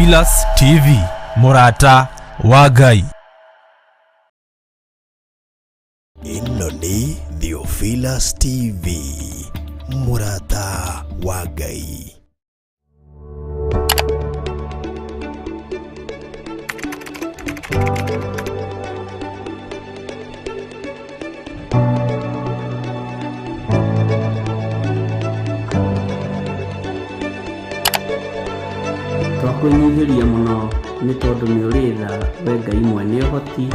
Theophilus TV Murata wa Ngai. Ino ni Theophilus TV Murata wa Ngai. Twakwĩnyihĩria mũno nĩ tondũ nĩ ũrĩ tha we Ngai mwene ũhoti.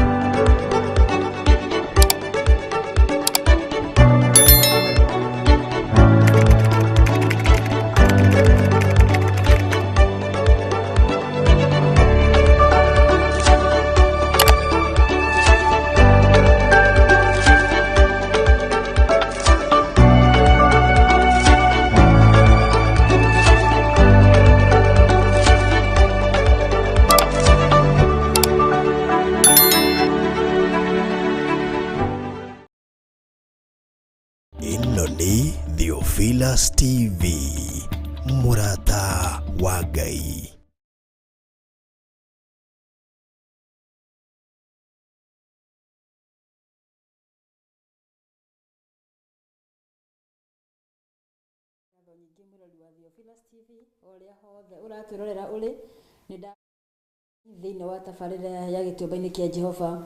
Ino ni Theophilus TV Murata wa Ngai. Nyingĩ mũrori wa Theophilus TV ũrĩa hothe ũratwĩrorera ũrĩ nĩ thĩinĩ wa tabarĩra ya gĩtũũmba-inĩ kĩa Jehova.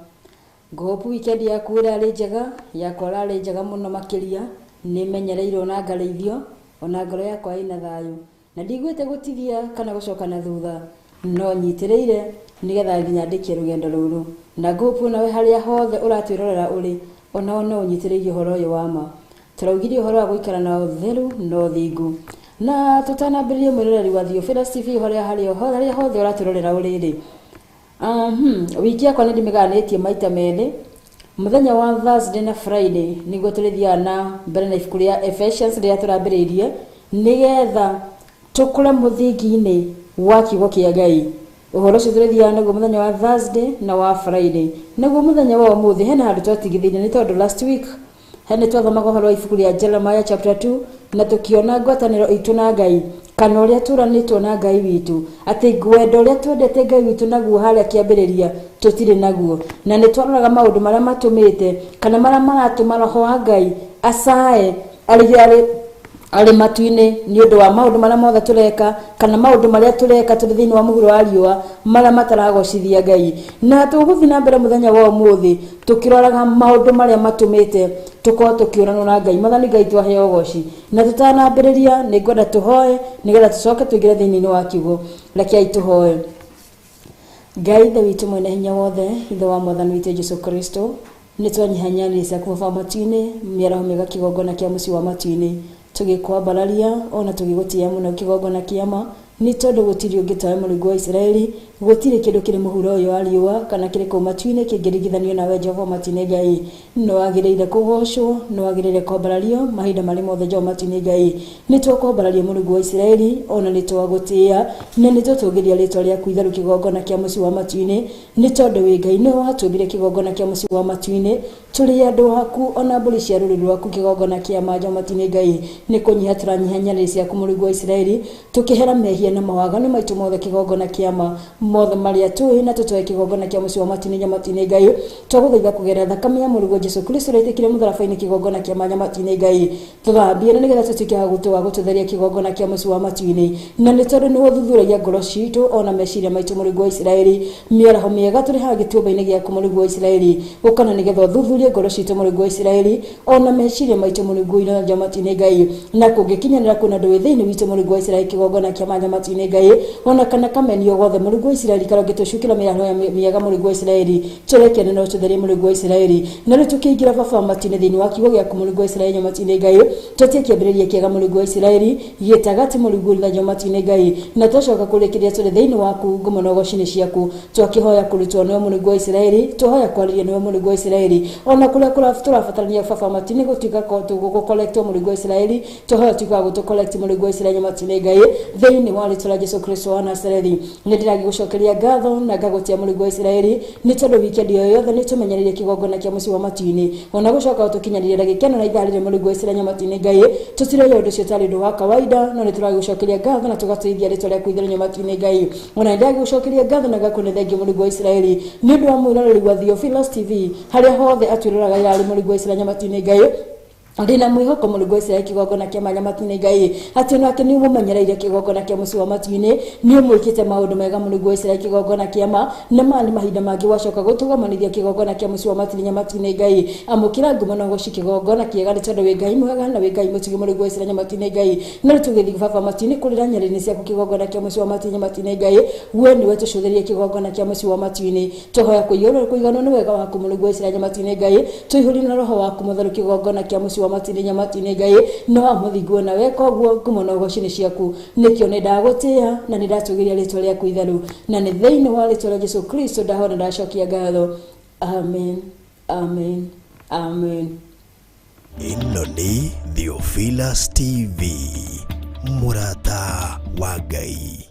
Ngũhopu weekend yaku ĩrarĩ njega, yakwa ĩrarĩ njega mũno makĩria, nĩmenyereirwo na ngarĩithio, ona ngoro yakwa ĩna thayũ, na ndigwĩte gũtithia kana gũcoka na thutha, no nyitĩrĩire nĩgetha nginya ndĩkie rũgendo rũrũ. Na ngũhopu nawe harĩa hothe ũratwĩrorera ũrĩ, ona no ũnyitĩrĩirie ũhoro ũyũ wa ma. Tũraugire ũhoro wa gũikara na ũtheru no thingu, na tũtanambĩrĩria mwĩroreri wa Theophilus TV harĩa hothe ũratwĩrorera ũrĩ. Wiki yakwa nĩ ndĩmĩganĩtie maita merĩ. Mũthenya wa Thursday na Friday nĩguo tũrĩthiaga na mbere na ibuku rĩa Ephesians rĩrĩa tũrambĩrĩirie nĩgetha tũkũre mũthingi-inĩ wa kiugo kĩa Ngai. Ũhoro ũcio tũrĩthiaga naguo mũthenya wa Thursday na wa Friday. Naguo mũthenya wa ũmũthĩ hena handũ twatigithĩirie nĩ tondũ last week hene twathomaga ũhoro wa ibuku rĩa Jeremiah chapter 2 na tũkĩona ngwatanĩro itũ na Ngai, kana ũrĩa tũranĩtwo na Ngai witũ, atĩ ngwendo ũrĩa twendete Ngai witũ naguo harĩa kĩambĩrĩria tũtirĩ naguo, na nĩ twaroraga maũndũ marĩa matũmĩte kana marĩa maratũma roho wa Ngai acae arĩ matu-inĩ nĩ ũndũ wa maũndũ marĩa mothe tũreka kana maũndũ marĩa tũreka tũrĩ thĩinĩ wa mũhuro wa riũa marĩa mataragocithia Ngai. Na tũgũthiĩ na mbere mũthenya wa ũmũthĩ tũkĩroraga maũndũ marĩa matũmĩte tũkorwo tũkĩũranwo na Ngai. Mwathani Ngai twaheo ũgoci, na tũtanambĩrĩria nĩ ngwenda tũhoe nĩgetha tũcoke tũingĩre thĩinĩ wa kiugo. Rekei tũhoe. Ngai Ithe witũ mwene hinya wothe, Ithe wa Mwathani witũ Jesũ Kristo, nĩ twanyihanyanĩria ciaku baba matu-inĩ, mĩaraho mĩega kĩgongona kĩa mũciĩ wa matu-inĩ, tũgĩkwambararia ona tũgĩgũtĩa mũno kĩgongona kĩa ma, nĩ tondũ gũtirĩ ũngĩ tawe Mũrungu wa Isiraeli, gũtirĩ kĩndũ kĩrĩ mũhuro ũyũ wa riũa kana kĩrĩ kũu matu-inĩ kĩngĩringithanio nawe Jehova matu-inĩ Ngai. Nĩ wagĩrĩire kũgocwo, nĩ wagĩrĩire kwambarario mahinda marĩ mothe Jehova matu-inĩ Ngai. Nĩ twakwambararia Mũrungu wa Isiraeli, ona nĩ twagũtĩa, na nĩ tũtũgĩria rĩtwa rĩaku itheru kĩgongona kĩa mũciĩ wa matu-inĩ, nĩ tondũ wĩ Ngai nĩ watũmbire kĩgongona kĩa mũciĩ wa matu-inĩ, tũrĩ andũ aku ona mbũri cia rũrĩrĩ rwaku kĩgongona kĩa ma Jehova matu-inĩ Ngai. Nĩ kũnyiha tũranyihanyanĩria ciaku Mũrungu wa Isiraeli, tũkĩhera mehia na mawaganu maitũ mothe kĩgongona kĩa ma mothe marĩa tũĩ na tũtoe kĩgongona kĩa mũciĩ wa matu-inĩ matu-inĩ Ngai. Twagũthaitha kũgerera thakame ya Mũrungu Jesũ Kristo ũrĩa aitĩkire mũtharaba-inĩ kĩgongona kĩa ma matu-inĩ Ngai, tũthambie na nĩgetha tũtuĩke wa gũtũtheria kĩgongona kĩa mũciĩ wa matu-inĩ. Na nĩ tondũ nĩ ũthuthuragia ngoro citũ ona meciria maitũ Mũrungu wa Isiraeli, mĩaraho mĩega tũrĩ haha gĩtũũmba-inĩ gĩaku Mũrungu wa Isiraeli, ũkana nĩgetha ũthuthurie ngoro citũ Mũrungu wa Isiraeli ona meciria maitũ Mũrungu ina Jehova matu-inĩ Ngai. Na kũngĩkinyanĩra kwĩna ndũ thĩinĩ witũ Mũrungu wa Isiraeli kĩgongona kĩa ma matu-inĩ Ngai, ona kana kamenio gothe Mũrungu wa Isiraeli karogĩtũcukĩra mĩaraho mĩega Mũrungu wa Isiraeli, tũrekene na ũtũtherie Mũrungu wa Isiraeli. Na rĩu tũkĩingĩra baba matu-inĩ thĩinĩ wa kiugo gĩaku Mũrungu wa Isiraeli Jehova matu-inĩ Ngai, tũtie kĩambĩrĩria kĩega Mũrungu wa Isiraeli gĩtagati Mũrungu wa Jehova matu-inĩ Ngai, na tũcoka kũrĩkĩria tũrĩ thĩinĩ waku ngumo na ũgoci-inĩ ciaku, twakĩhoya kũrutwo nĩwe Mũrungu wa Isiraeli, tũhoya kwarĩria nĩwe Mũrungu wa Isiraeli, ona kũrĩa tũrabatarania baba matu-inĩ gũtuĩka gũkolektwo Mũrungu wa Isiraeli, tũhoya tuĩka gũtũkolekti Mũrungu wa Isiraeli matu-inĩ Ngai, thĩinĩ wa rĩtwa rĩa Jesũ Kristo wa Nazarethi. Nĩ ndĩragĩgũcokia gucokeria ngatho na ngagutia Mũrungu wa Isiraeli ni tondu weekend yo yothe ni tumenyerire kigongona kia muci wa matu-ini ona gucoka tukinyanirira gikeno na itharire Mũrungu wa Isiraeli nyamatu-ini Ngai tutiroya undu cio tari ndu wa kawaida no ni turagucokeria ngatho na tugatuithia ritwa ria kuithira nyamatu-ini Ngai ona ndagucokeria ngatho na ngakunethengia Mũrungu wa Isiraeli ni undu wa mwiroreri wa Theophilus TV haria hothe atwirораga irari Mũrungu wa Isiraeli nyamatu-ini Ngai ndina mwihoko Mũrungu wa Isiraeli kigongona kia matu-ini Ngai ati nake ni umumenyereire kigongona kia muci wa matu-ini ni mwikite maundu mega Mũrungu wa Isiraeli kigongona kia ma na mani mahinda mangi wacoka gutugomanithia kigongona kia muci wa matu-ini Ngai amukira ngumo no guci kigongona kiega ni tondu wi Ngai mwega na wi Ngai mutugi Mũrungu wa Isiraeli matu-ini Ngai no tugithi baba matu-ini kurira nyarini cia kigongona kia muci wa matu-ini Ngai we ni wetu cuthirie kigongona kia muci wa matu-ini tuhoya kuigana ni wega waku Mũrungu wa Isiraeli matu-ini Ngai tuihuri na roho waku mutheru kigongona kia muci wa matu-ini Ngai no amuthingu na weka guo ngumo no gocini ciaku nikio ni ndagutia na ni ndatugiria ritwa riaku itheru na ni thiini wa ritwa ria Jesu Kristo ndahona ndacokia ngatho amen amen amen. Ĩno nĩ Theophilus TV, mũrata wa Ngai.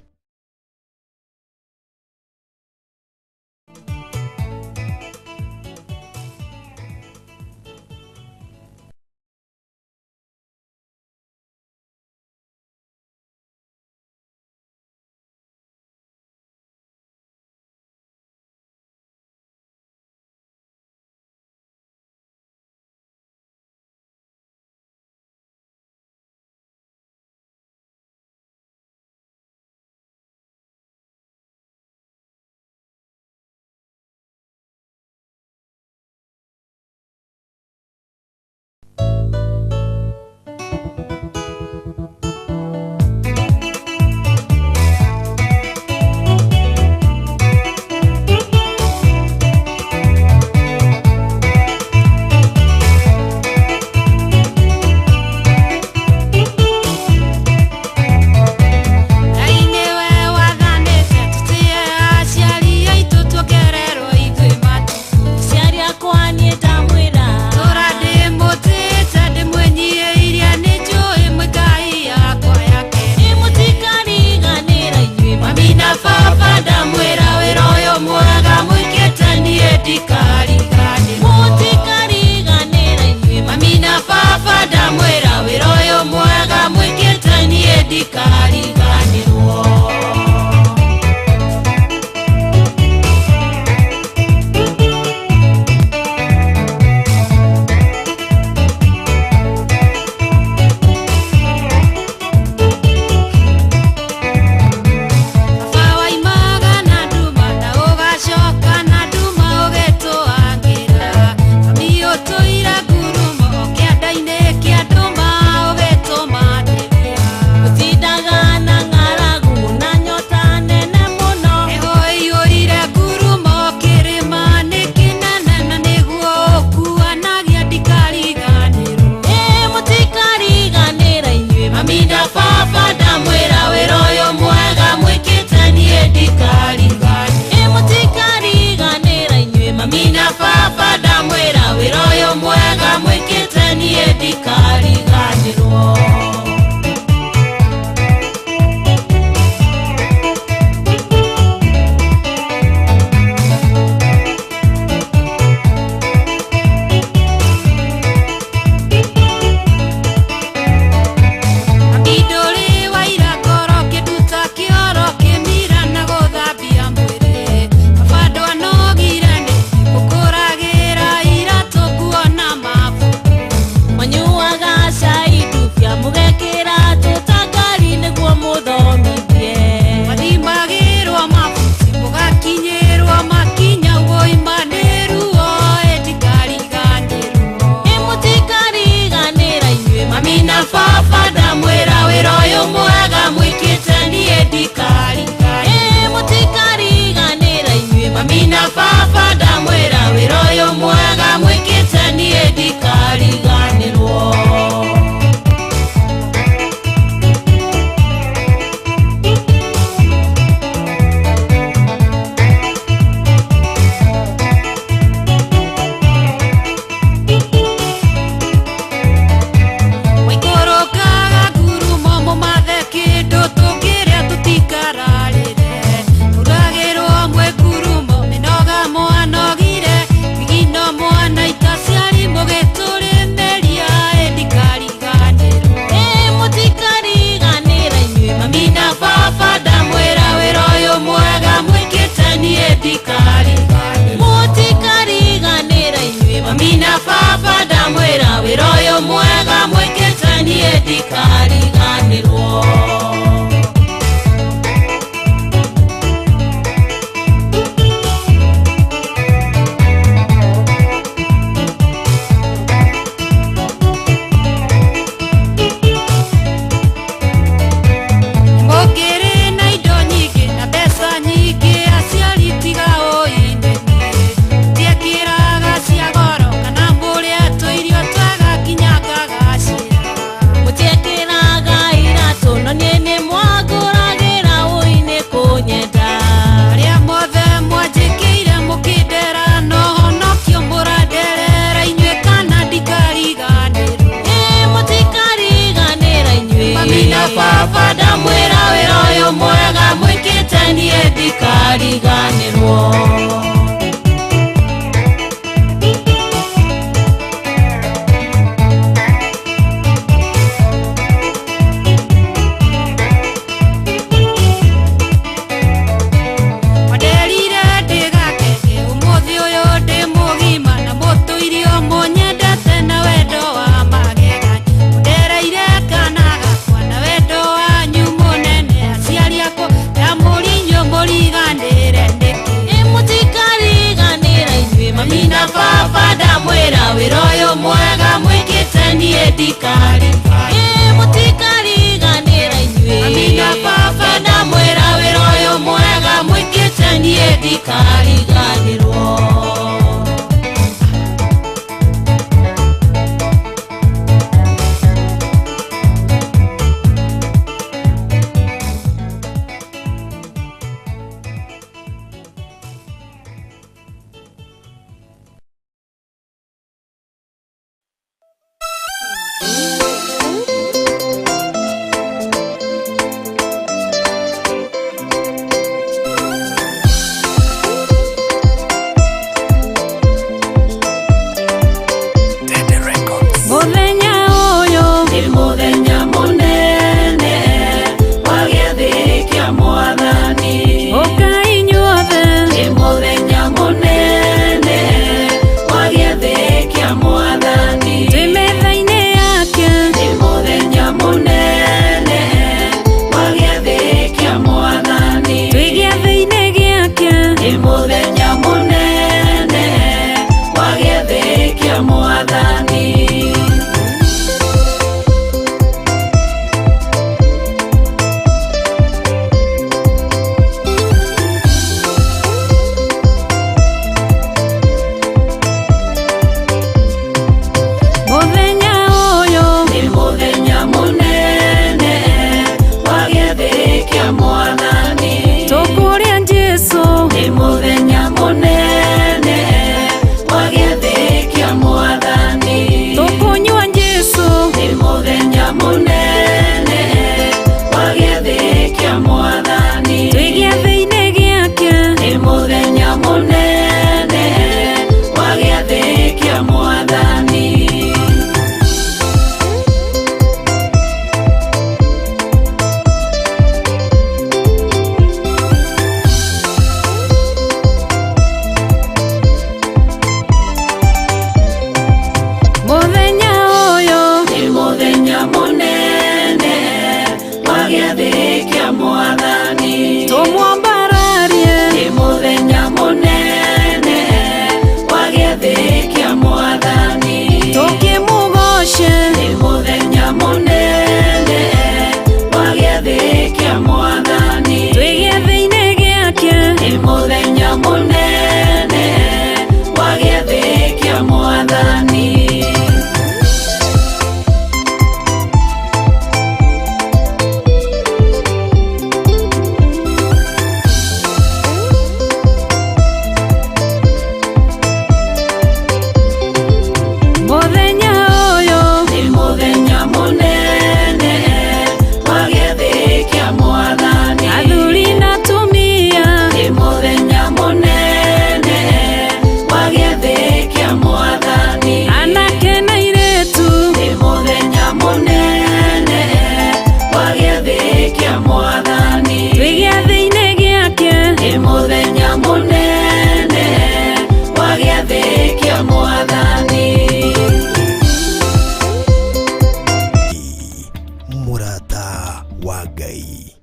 mũrata wa Ngai.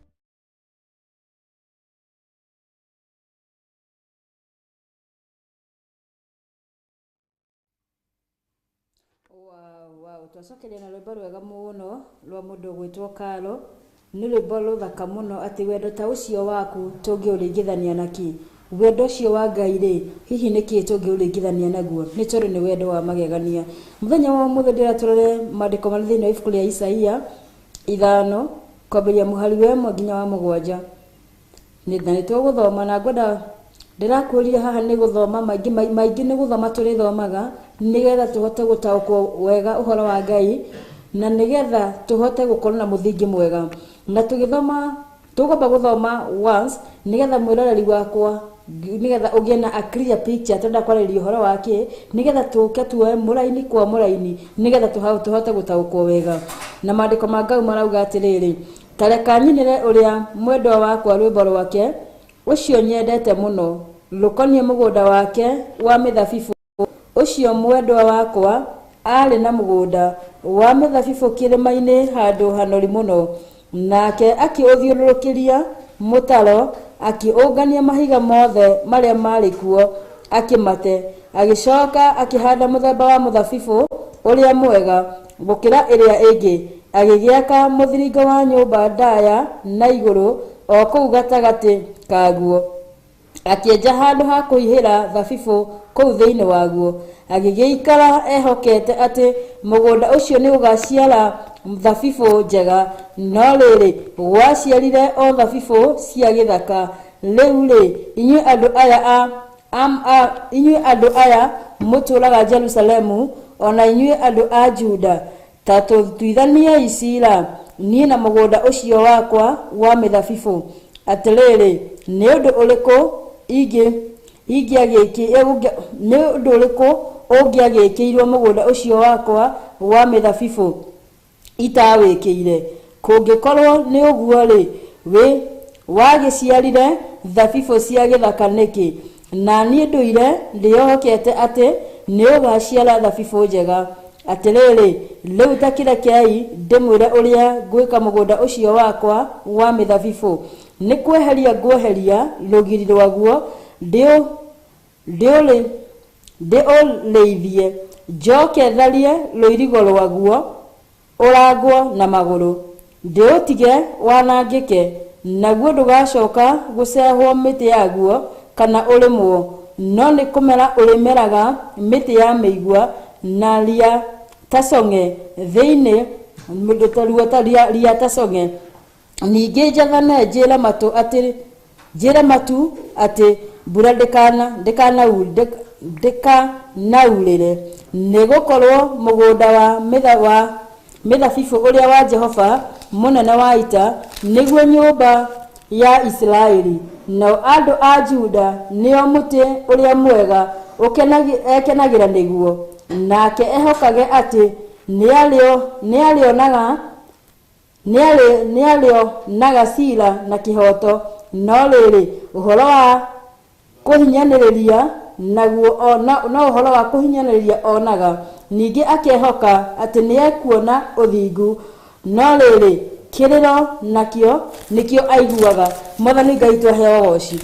Wow, twacokeria na rwĩmbo rwega mũno rwa mũndũ gwĩtwo Karo. Nĩ rwĩmbo rũthaka mũno atĩ wendo ta ũcio waku tũngĩũringithania na kĩ? Wendo ũcio wa Ngai rĩ, hihi nĩ kĩ tũngĩũringithania naguo? Nĩ tondũ nĩ wendo wa magegania. Mũthenya wa ũmũthĩ ndĩra tũrore maandĩko marĩ thĩinĩ wa ibuku rĩa Isaia 5 kwambĩrĩria mũhari wa 1 nginya wa 7. Nĩ tũgũthoma na ngwenda ndĩrakũria haha nĩ gũthoma maingĩ nĩ gũthoma tũrĩthomaga nĩgetha tũhote gũtaũkwo wega ũhoro wa Ngai na nĩgetha tũhote gũkorwo na mũthingi mwega. Na tũgĩthoma tũgomba gũthoma once nĩgetha mwĩroreri wakwa nĩgetha ũgĩe na a clear picture tondũ kwarĩria ũhoro wake nĩgetha tũke tuoe mũraini kwa mũraini nĩgetha tũhote gũtaũkwo wega. Na maandĩko ma Ngai marauga atĩrĩrĩ, tareka nyinĩre ũrĩa mwendwa wakwa rwĩmbo rwake ũcio nyendete mũno rũkoniĩ mũgũnda wake wa mĩthabibũ. Ũcio mwendwa wakwa arĩ na mũgũnda wa mĩthabibũ kĩrĩma-inĩ handũ hanori mũno, nake akĩũthiũrũrũkĩria mũtaro akĩũngania mahiga mothe marĩa marĩ kuo akĩmate, agĩcoka akĩhanda mũthemba wa mũthabibũ ũrĩa mwega gũkĩra ĩrĩa ĩngĩ, agĩgĩaka mũthiringo wa nyũmba ndaya na igũrũ o kũu gatagatĩ kaguo, akĩenja handũ ha kũihĩra thabibũ kũu thĩinĩ waguo, agĩgĩikara ehokete atĩ mũgũnda ũcio nĩ ũgaciara thabibũ njega, no rĩrĩ gwaciarire o thabibũ cia gĩthaka. Rĩu rĩ, inyuĩ andũ aya mũtũũraga Jerusalemu, ona inyuĩ andũ a Juda, ta tũtuithaniei cira niĩ na mũgũnda ũcio wakwa wa mĩthabibũ. Atĩrĩrĩ, nĩ ũndũ ũrĩkũ ũngĩagĩkĩirwo mũgũnda ũcio wakwa wa mĩthabibũ itawĩkĩire? Kũngĩkorwo nĩ ũguo rĩ, we wagĩciarire thabibũ cia gĩthaka nĩkĩ? Na niĩ ndũire ndĩohokete atĩ nĩ ũgaciara thabibũ njega. Atĩrĩrĩ, rĩu ta kĩrekei ndĩmwĩre ũrĩa ngwĩka mũgũnda ũcio wakwa wa mĩthabibũ. Nĩ kweheria nguoheria rũgiri rwaguo ndĩũrĩithie, njoke tharie rũirigo rwaguo ũrangwo na magũrũ, ndĩũtige wanangĩke, naguo ndũgacoka gũcehwo mĩtĩ yaguo kana ũrĩmwo, no nĩ kũmera ũrĩmeraga mĩtĩ ya mĩigua na ria tacong'e thĩinĩ ria tacong'e. Ningĩ njathane njĩre matu atĩ mbura ndĩkanaurĩre, nĩ gũkorwo mũgũnda wa mĩthabibũ ũrĩa wa Jehova mũnene wa ita nĩguo nyũmba ya Isiraeli, nao andũ a Juda nĩo mũtĩ ũrĩa mwega ekenagĩra nĩguo, nake ehokage atĩ nĩarĩonaga cira na kĩhoto. No rĩrĩ, ũhoro wa kũhinyanĩrĩria naguo no ũhoro wa kũhinyanĩrĩria onaga. Ningĩ akehoka atĩ nĩ ekuona ũthingu, no rĩrĩ kĩrĩro nakĩo nĩkĩo aiguaga. Mwathani Ngai twaheo goci.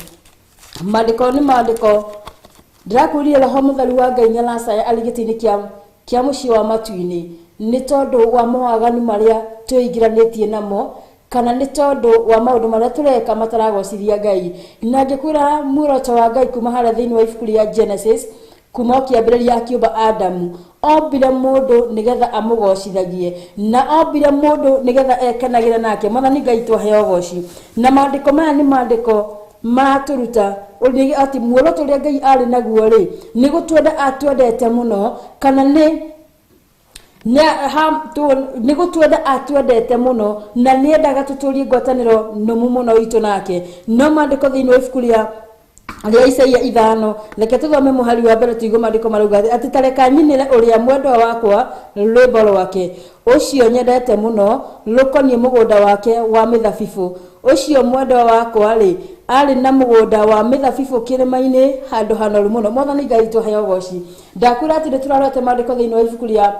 Maandĩko nĩ maandĩko ndĩrakwĩrire Roho Mũtheru wa Ngai nĩaracaya arĩ gĩtĩ-inĩ kĩa mũciĩ wa matu-inĩ, nĩ tondũ wa mawaganu marĩa twĩingĩranĩtie namo, kana nĩ tondũ wa maũndũ marĩa tũreka mataragocithia Ngai. Na ngĩkwĩra muoroto wa Ngai kuma harĩa thĩinĩ wa ibuku rĩa Genesis, kuma kĩambĩrĩria akĩũmba Adamu, ombire mũndũ nĩgetha amũgocithagie, na ombire mũndũ nĩgetha ekenagĩre nake. Mwathani Ngai twaheo goci. Na maandĩko maya nĩ maandĩko matũruta atĩ muoroto ũrĩa Ngai arĩ naguo rĩ, nĩ gũtwenda atwendete mũno, kana nĩ gũtwenda atwendete mũno, na nĩ endaga tũtũrie ngwatanĩro nũmu mũno itũ nake. No maandĩko thĩinĩ wa ibuku rĩa Isaia 5, reke tũthome mũhari wa mbere tũigue maandĩko marauga atĩ tareka nyinĩre ũrĩa mwendwa wakwa rwĩmbo rwake, ũcio nyendete mũno rũkoniĩ mũgũnda wake wa mĩthabibũ. Ũcio mwendwa wakwa rĩ, arĩ na mũgũnda wa mĩthabibũ kĩrĩma-inĩ handũ hanoru mũno. Mwathani Ngai twaheo goci. Ndakwĩra atĩ nĩ tũrarorete maandĩko thĩinĩ wa ibuku rĩa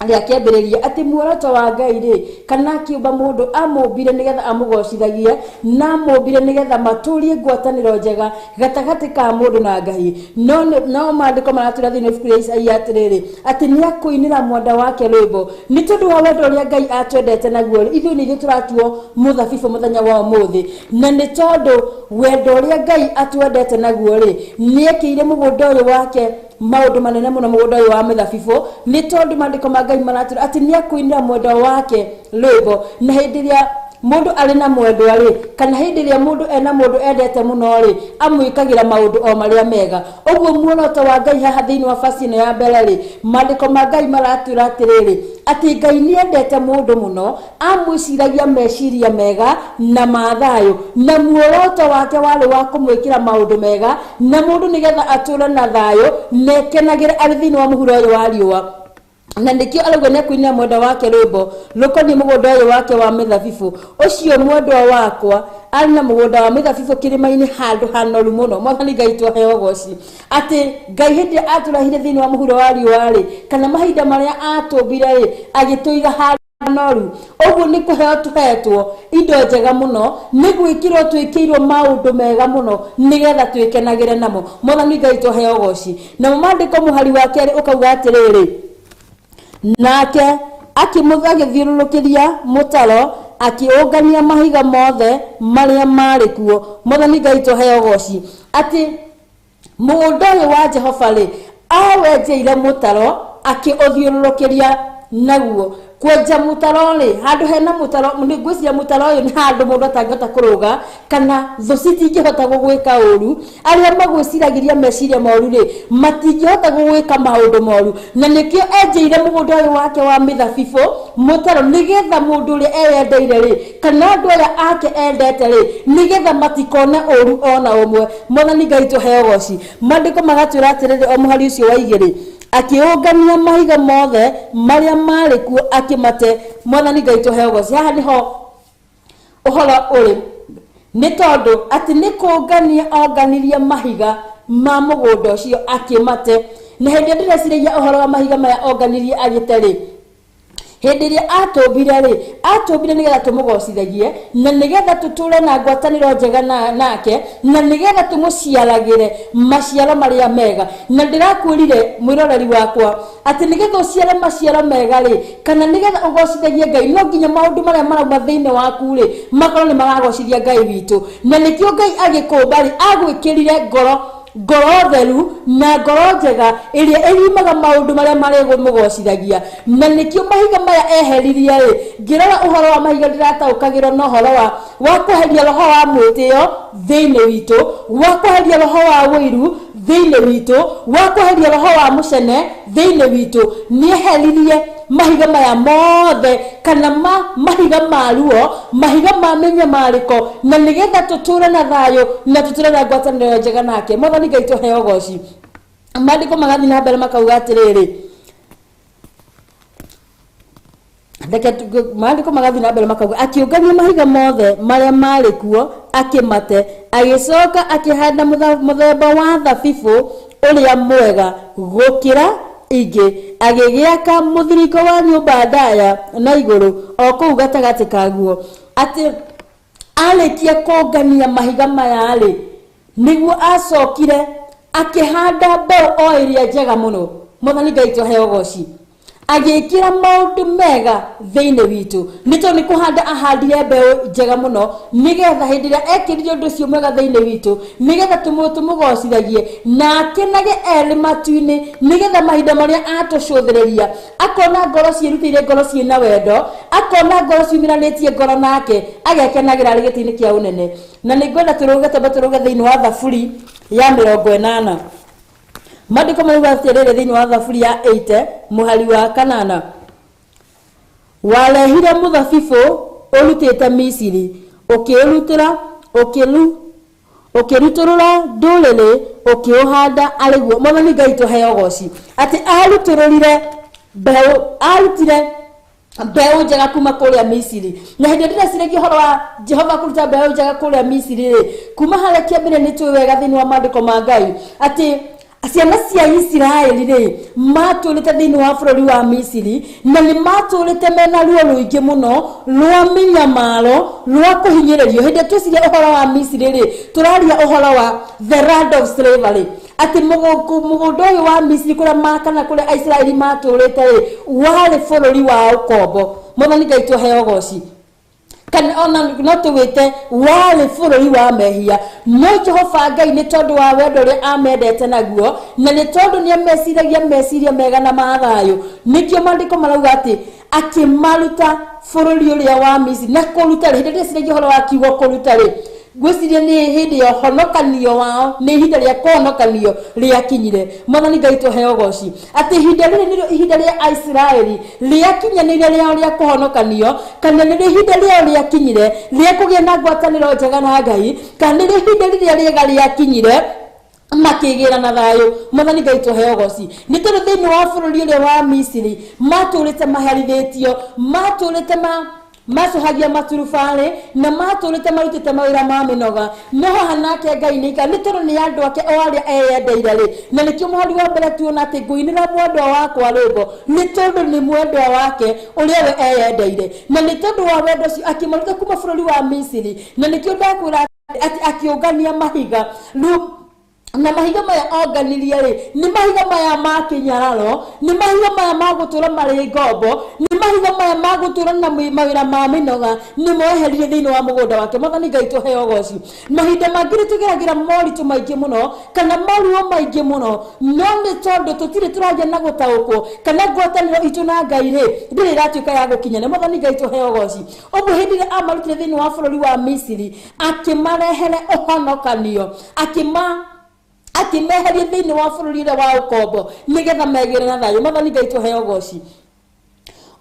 aria kiambiriria ati muoroto wa Ngai ri kana kiumba mundu amumbire nigetha amugocithagie na amumbire nigetha maturie ngwataniro njega gatagati ka mundu na Ngai no maandiko maratwira thiini ibuku ria Isaia atiriri ati ni akuinira mwenda wake rwimbo ni tondu wa wendo uria Ngai atwendete naguo ithu ni turatuo muthabibu muthenya wa umuthi na ni tondu wendo uria Ngai atwendete naguo ri ni ekire mugunda uyu wake maundu manene muno mugunda uyu wa mithabibu ni tondu maandiko ma Ngai maratwira ati ni akuinira mwenda wake rwimbo na hindi ria mundu ari na mwendwa ri kana hindi ria mundu ena mundu endete muno ri amwikagira maundu o maria mega uguo muoroto wa Ngai haha thiini wa fasino ya mbere ri maandiko ma Ngai maratwira atiriri ati Ngai ni endete mundu muno amwiciragia meciria mega na mathayo na muoroto wake wari wa kumwikira maundu mega na mundu nigetha ature na thayo nekenagire ari thiini wa muhuro uyu wa riua na ndikio alugwe ne kuinia mwenda wake rwimbo rukoni mugunda uyu wake wa mithabibu ucio mwendwa wakwa ari na mugunda wa mithabibu kirimaini handu hanoru muno mwathani Ngai twahe ugoci ati Ngai hindi aturahire thiini wa muhuro wa riua ri kana mahinda maria atumbire ri agituiga hanoru uguo ni kuheo tuhetwo indo njega muno ni gwikirwo twikirwo maundu mega muno nigetha twikenagire namo mwathani Ngai twahe ugoci na maandiko muhari wa keri ukauga atiriri nake akimuthiururukiria mutaro akiungania mahiga mothe maria mari kuo mwathani Ngai twahe ugoci ati mugunda uyu wa Jehova ri awenjeire mutaro akiuthiururukiria naguo kwenja mutaro ri handu hena mutaro ni ngwiciria mutaro uyu ni handu mundu atangihota kuruga kana thu citingihota gugwika uru aria magwiciragiria meciria moru ri matingihota gugwika maundu moru na nikio enjeire mugunda uyu wake wa mithabibu mutaro nigetha mundu ri eyendeire ri kana andu aria ake endete ri nigetha matikone uru ona umwe mwathani Ngai twahe ugoci maandiko magatwira atiriri o muhari ucio wa igiri akiungania mahiga mothe maria mari kuo akimate mwathani Ngai twahe ugoci haha niho uhoro uri ni tondu ati ni kuungania onganirie mahiga ma mugunda ucio akimate na hindi ndireciria uhoro wa mahiga maya onganirie agiteri hindi ria atumbire nigetha tumugocithagie na nigetha tuture na ngwataniro njega nake na nigetha tumuciaragire maciaro maria mega na ndirakwirire mwiroreri wakwa ati nigetha uciare maciaro mega ri kana nigetha ugocithagie Ngai no nginya maundu maria marauma thiini waku ri makorwo ni magagocithia Ngai witu na nikio Ngai agikumba ri agwikirire ngoro theru na ngoro njega iria iriumaga maundu maria marigumugocithagia na nikio mahiga maya eheririe ri ngirora uhoro wa mahiga ndirataukagirwo no horo wa kuheria roho wa mwitio thiini witu wa kuheria roho wa wiru thiini witu wa kuheria roho wa mucene thiini witu nieheririe mahiga maya mothe kana mahiga maruo mahiga ma menyamariko na nigetha tuture na thayo na tuture na ngwataniro njega nake mwathani Ngai twahe ugoci maandiko magathi na mbere makauga atiriri maandiko magathi na mbere makauga akiungania mahiga mothe maria mari kuo akimate agicoka akihanda muthemba wa thabibu uria mwega gukira ingi agigiaka muthiringo wa nyumba ndaya na iguru o kuu gatagati kaguo ati alikia kongania mahiga maya ri niguo acokire akihanda mbeu o iria njega muno mwathani Ngai twahe ugoci agikira maundu mega thiini witu nito ni kuhanda ahandire mbeu njega muno nigetha hindi ria ekirire undu cio mwega thiini witu nigetha tumugocithagie na akenage eri matuini nigetha mahinda maria atucuthiriria akona ngoro ciirutire ngoro ciina wendo akona ngoro ciumiranitie ngoro nake agekenagira ri gitini kia unene na ningwenda turuge thiini wa thaburi ya 80 maandiko mauga atiriri thiini wa thaburi ya 80 muhari wa 8 warehire muthabibu urutite Misiri ukirutira ukiruturura nduriri ukiuhanda ariguo mwathani Ngai twahe ugoci ati arutururire arutire mbeu njega kuma kuria Misiri na hindi ndireciria horo wa Jehova kuruta mbeu njega kuria Misiri ri kuma haria kiambire ni twi wega thiini wa maandiko ma Ngai ati ciana cia Isiraeli ri matũrĩte thĩinĩ wa bũrũri wa Misiri na nĩ matũrĩte mena ruo rũingĩ mũno rwa mĩnyamaro rwa kũhinyĩrĩrio. Hĩndĩ twĩciria ũhoro wa Misiri ri tũraria ũhoro wa the land of slavery, ati mũgũnda ũyũ wa Misiri kũrĩa makana kũrĩa Isiraeli matũrĩte ri warĩ bũrũri wa ũkombo. Mwathani Ngai tũheo goci. Kana ona no tuwite wale bũrũri wa mehia. No Jehova Ngai nĩ tondũ wa wendo ũrĩa amendete naguo na nĩ tondũ nĩ ameciragia meciria mega na mathayũ, nĩkĩo maandĩko marauga atĩ akĩmaruta bũrũri ũrĩa wa Misiri na kũruta rĩ. Hĩndĩ ĩrĩa ndĩreciria ũhoro wa kiugo kũruta rĩ, gwĩciria nĩ hĩndĩ ya ũhonokanio wao, nĩ ihinda rĩa kũhonokanio rĩakinyire. Mwathani Ngai tũheo goci atĩ ihinda rĩrĩ nĩrĩo ihinda rĩa Isiraeli rĩakinyanĩire rĩao rĩa kũhonokanio, kana nĩ ihinda rĩao rĩakinyire rĩa kũgĩa na ngwatanĩro njega na Ngai, kana nĩ ihinda rĩrĩa rĩega rĩakinyire makĩgĩra na thayũ. Mwathani Ngai tũheo goci nĩ tondũ thĩinĩ wa bũrũri ũrĩa wa Misiri matũrĩte maherithĩtio, matũrĩte macohagia maturubarĩ na matũrĩte marutĩte mawĩra ma mĩnoga. No haha nake Ngai nĩ tondũ nĩ andũ ake o arĩa eyendeire rĩ, na nĩkĩo mũhari wa mbere tuona atĩ ngũinĩra mwendwa wakwa rwĩmbo nĩ tondũ nĩ mwendwa wake ũrĩa we eyendeire, na nĩ tondũ wa wendo ũcio akĩmaruta kuma bũrũri wa Misiri. Na nĩkĩo ndakwĩra atĩ akĩũngania mahiga na mahiga maya onganirie rĩ nĩ mahiga maya ma kĩnyararo, nĩ mahiga maya ma gũtũra marĩ ngombo, nĩ mahiga maya ma gũtũra na mawĩra ma mĩnoga nĩ moeheririe thĩinĩ wa mũgũnda wake. Mwathani Ngai tũheo goci. Mahinda mangĩ nĩ tũgeragĩra moritũ maingĩ mũno kana maruo maingĩ mũno, no nĩ tondũ tũtirĩ tũragĩa na gũtaũkwo kana ngwatanĩro itũ na Ngai rĩ ndĩrĩ ĩratuĩka ya gũkinyana. Mwathani Ngai tũheo goci. Ũguo hĩndĩ ĩrĩa amarutire thĩinĩ wa bũrũri wa Misiri akĩmarehere ũhonokanio, akĩmeheria thĩinĩ wa bũrũri ũrĩa wa ũkombo nĩgetha megĩre na thayũ. Mwathani Ngai tũheo goci.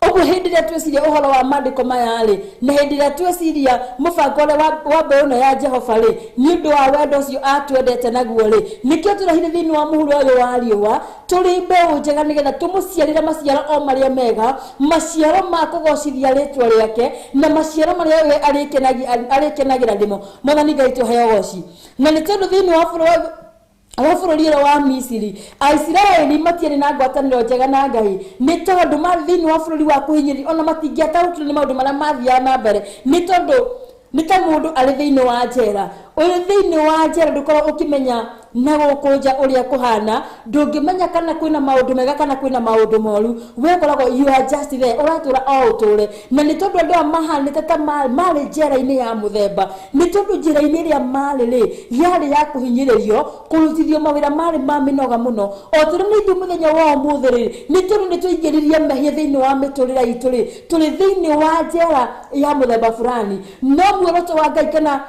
Ũguo hĩndĩ ĩrĩa twĩciria ũhoro wa maandĩko maya rĩ, na hĩndĩ ĩrĩa twĩciria mũbango ũrĩa wa mbeũ ĩno ya Jehova rĩ, nĩ ũndũ wa wendo ũcio atwendete naguo rĩ, nĩkĩo tũrahire thĩinĩ wa mũhuro ũyũ wa riũa tũrĩ mbeũ njega nĩgetha tũmũciarĩre maciaro o marĩa mega, maciaro ma kũgocithia rĩtwa rĩake na maciaro marĩa we arĩkenagĩra ndĩmo. Mwathani Ngai tũheo goci. Na nĩ tondũ thĩinĩ wa bũrũri ũrĩa wa Misiri Aisiraeli matiarĩ na ngwatanĩro njega na Ngai, nĩ tondũ marĩ thĩinĩ wa bũrũri wa kũhinyĩrĩrio ona matingĩataũkĩrwo nĩ maũndũ marĩa mathiaga na mbere, nĩ tondũ nĩ ta mũndũ arĩ thĩinĩ wa njera. Ũrĩ thĩinĩ wa njera ndũkorwo ũkĩmenya na gũkũ nja ũrĩa kũhana, ndũngĩmenya kana kwĩna maũndũ mega kana kwĩna maũndũ moru. We koragwo you are just there, ũratũra o ũtũre. Na nĩ tondũ andũ aya mahanĩte ta marĩ njera-inĩ ya mũthemba, nĩ tondũ njĩra-inĩ ĩrĩa marĩ rĩ yarĩ ya kũhinyĩrĩrio, kũrutithio mawĩra marĩ ma mĩnoga mũno. O tũrĩ nĩ ithuĩ mũthenya wa ũmũthĩ rĩ nĩ tondũ nĩ tũingĩririe mehia thĩinĩ wa mĩtũrĩre itũ rĩ, tũrĩ thĩinĩ wa njera ya mũthemba fulani. No muoroto wa Ngai kana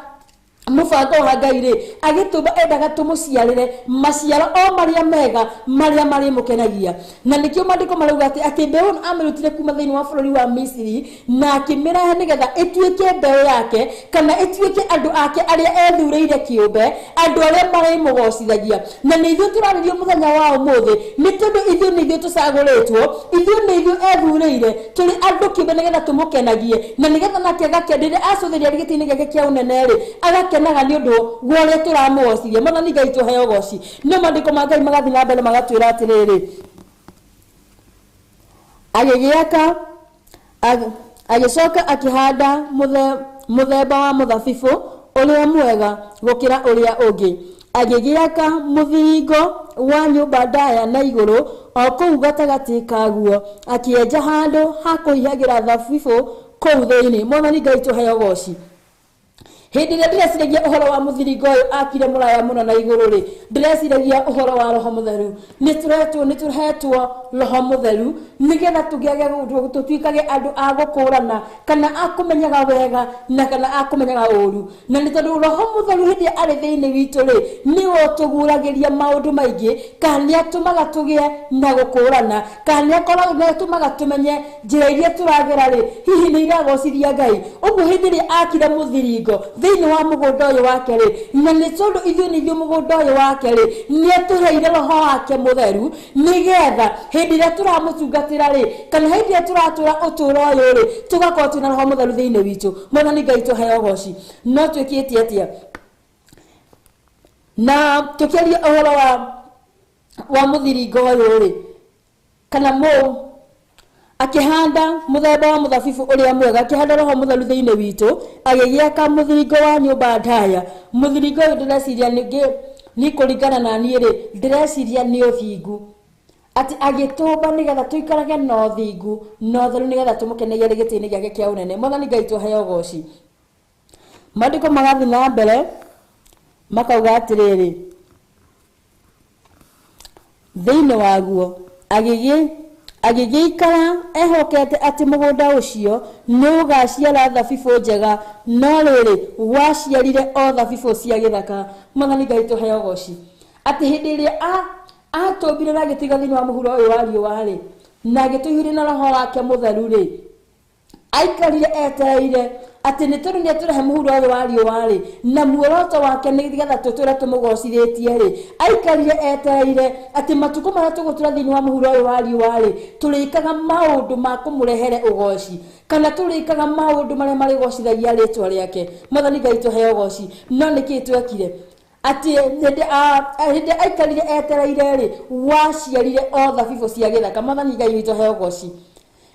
mũbango wa Ngai rĩ agĩtũmba endaga tũmũciarĩre maciaro o marĩa mega marĩa marĩ mũkenagia. Na nĩkĩo maandĩko marauga atĩ mbeũ amĩrutire kuma thĩinĩ wa bũrũri wa Misiri na akĩmĩrehe nĩgetha ĩtuĩke mbeũ yake kana ĩtuĩke andũ ake arĩa ethurĩire kĩũmbe, andũ arĩa marĩmũgocithagia. Na nĩ ithuĩ tũrarĩrio mũthenya wa ũmũthĩ nĩ tondũ ithuĩ nĩ ithuĩ tũcagũrĩtwo, ithuĩ nĩ ithuĩ ethurĩire, tũrĩ andũ kĩũmbe nĩgetha tũmũkenagie na nĩgetha nake agakendĩre acũthĩria gĩtĩ-inĩ gĩake kĩa ũnene rĩ agakenaga nĩ ũndũ wa ũrĩa tũramũgocithia. Mwathani Ngai tũheo goci. No maandĩko ma Ngai magathiĩ na mbere magatwĩra atĩrĩrĩ, agĩcoka akĩhanda mũthemba wa mũthabibũ ũrĩa mwega gũkĩra ũrĩa ũngĩ, agĩgĩaka mũthiringo wa nyũmba ndaya na igũrũ o kũu gatagatĩ kaguo, akĩenja handũ ha kũihagĩra thabibũ kũu thĩinĩ. Mwathani Ngai tũheo goci. Hĩndĩ ĩrĩa ndĩreciragia ũhoro wa mũthiringo ũyũ akire mũraya mũno na igũrũ rĩ, ndĩreciragia ũhoro wa Roho Mũtheru. Nĩ tũhetwo Roho Mũtheru nĩgetha tũtuĩkage andũ a gũkũrana kana a kũmenyaga wega na kana a kũmenyaga ũũru. Na nĩ tondũ Roho Mũtheru hĩndĩ arĩ thĩinĩ witũ rĩ nĩwe ũtũguũragĩria maũndũ maingĩ, kana nĩ atũmaga tũgĩe na gũkũrana, kana nĩ atũmaga tũmenye njĩra iria tũragera rĩ hihi nĩ iragocithia Ngai. Ũguo hĩndĩ ĩrĩa akire mũthiringo thĩinĩ wa mũgũnda ũyũ wake rĩ, na nĩ tondũ ithuĩ nĩ ithuĩ mũgũnda ũyũ wake rĩ nĩ atũheire Roho wake Mũtheru nĩgetha hĩndĩ ĩrĩa tũramũtungatĩra rĩ kana hĩndĩ ĩrĩa tũratũra ũtũũro ũyũ rĩ tũgakorwo twĩna Roho Mũtheru thĩinĩ witũ. Mwathani Ngai tũheo goci. No twĩkĩte atĩa? Na tũkĩaria ũhoro wa wa muthiringo uyu ri kana mu akihanda muthemba wa muthabibu uria mwega akihanda roho mutheru thiini witu agigiaka muthiringo wa nyumba ndaya muthiringo uyu ndireciria ni kuringana na nie ri ndireciria ni uthingu ati agitumba nigetha tuikarage na uthingu na utheru nigetha tumukenegie gitini giake kia unene mwathani Ngai tuheo goci mandiko magathi na mbere makauga atiriri thiini waguo agigiikara ehokete ati mugunda ucio ni ugaciara thabibu njega no riri waciarire o thabibu cia githaka mwathani Ngai tuheo goci ati hindi iria atumbire na gitiga thiini wa muhuro uyu wa riua ri na gituhire na roho wake mutheru ri aikarire etereire ati ni turi ne turehe muhuro uyu wa riua ri na muoroto wake ni getha tuture tumugocithĩtie ri aikarire etereire ati matuko mara tugutura thiini wa muhuro uyu wa riua ri turikaga maundu ma kumurehere ugoci kana turikaga maundu maria marigocithagia ritwa riake mwathani Ngai tuheo goci no niki twekire ati hindi aikarire etereire ri waciarire o thabibu cia githaka mwathani Ngai tuheo goci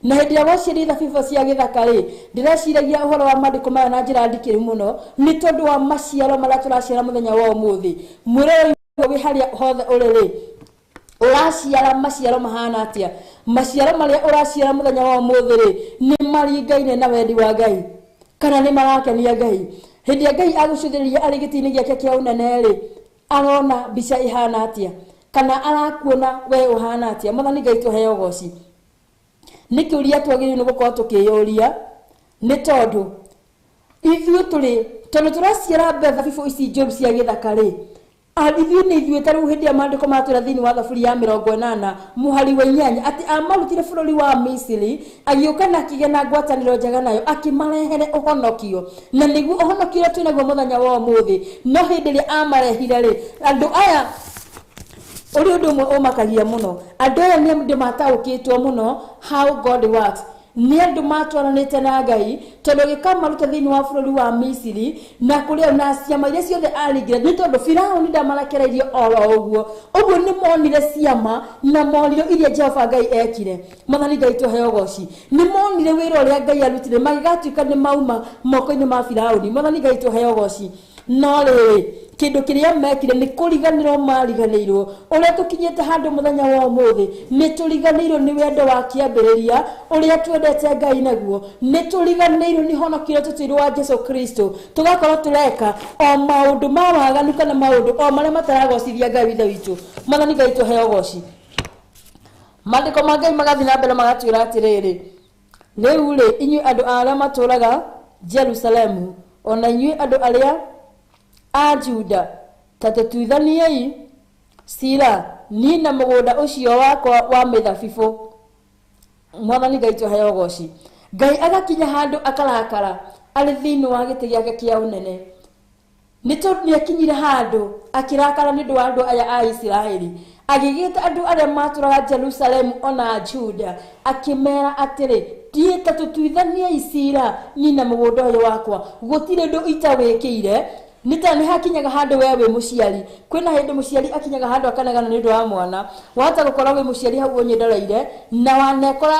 na hindi ya waciarire thabibu cia githaka ri ndireciragia uhoro wa mandiko maya na njira ndikiru muno ni tondu wa maciaro maria turaciara muthenya wa umuthi mwiroi wi haria hothe uri ri uraciara maciaro mahana atia maciaro maria uraciara muthenya wa umuthi ri ni maringaine na wendi wa Ngai kana ni marakenia Ngai hindi Ngai agucuthiriria ari gitini giake kia unene ri arona mbica ihana atia kana arakuona we uhana atia mwathani Ngai tuheo goci nikiuria twagiriire gukorwo tukiyuria ni tondu ithuĩ tondu turaciara thabibu ici njũru cia githaka ri ithuĩ ni ithuĩ taru hindi ya mandiko matwira thiini wa thaburi ya 80 muhari wa 8 ati amarutire bururi wa Misiri agiuka na kigena ngwataniro njega nayo akimarehere uhonokio na niguo uhonokio twinaguo muthenya wa umuthi no hindi ria amarehire ri andu aya uri undu umwe umakagia muno andu aya ni andu mataukitwo muno how God works ni andu matwaranite na Ngai tondu gikamaruta thiini wa bururi wa Misiri na kuria na ciama iria ciothe aringire ni tondu Firauni ndamarakereirie oro uguo ni monire ciama na monire iria Jehova Ngai ekire mwathani Ngai tuheo goci ni monire wira uria Ngai arutire magigatuika ni mauma moko-ini ma Firauni mwathani Ngai tuheo goci no riri kindu kiria mekire ni kuriganirwo mariganirwo uria tukinyite handu muthenya wa umuthi ni turiganirwo ni wendo wa kiambiriria uria twendete Ngai naguo ni turiganirwo ni honokire tutirwo wa Jesu Kristo tugakorwo tureka o maundu ma waganu kana maundu o maria mataragocithia Ngai withe witu mwathani Ngai tuheo goci mandiko ma Ngai magathi na mbere magatwira atiriri riu ri inyuĩ andu aria maturaga Jerusalemu ona inyuĩ andu aria a Juda tutuithaniei cira nina mugunda ucio wakwa wa mithabibu mwathani Ngai tuheo goci Ngai agakinya handu akarakara ari thiini wa giti giake kia unene ni tondu ni akinyire handu akirakara ni ndu wa andu aya a Israeli agigita andu aria maturaga Jerusalemu ona Juda akimera atiri thiĩte tutuithaniei cira nina mugunda uyu wakwa gutire ndu itawikire nitani hakinyaga handu we wi muciari kwina hindi muciari akinyaga handu akanegana ni ndu wa mwana wahota gukora wi muciari hau unyendereire na wanekora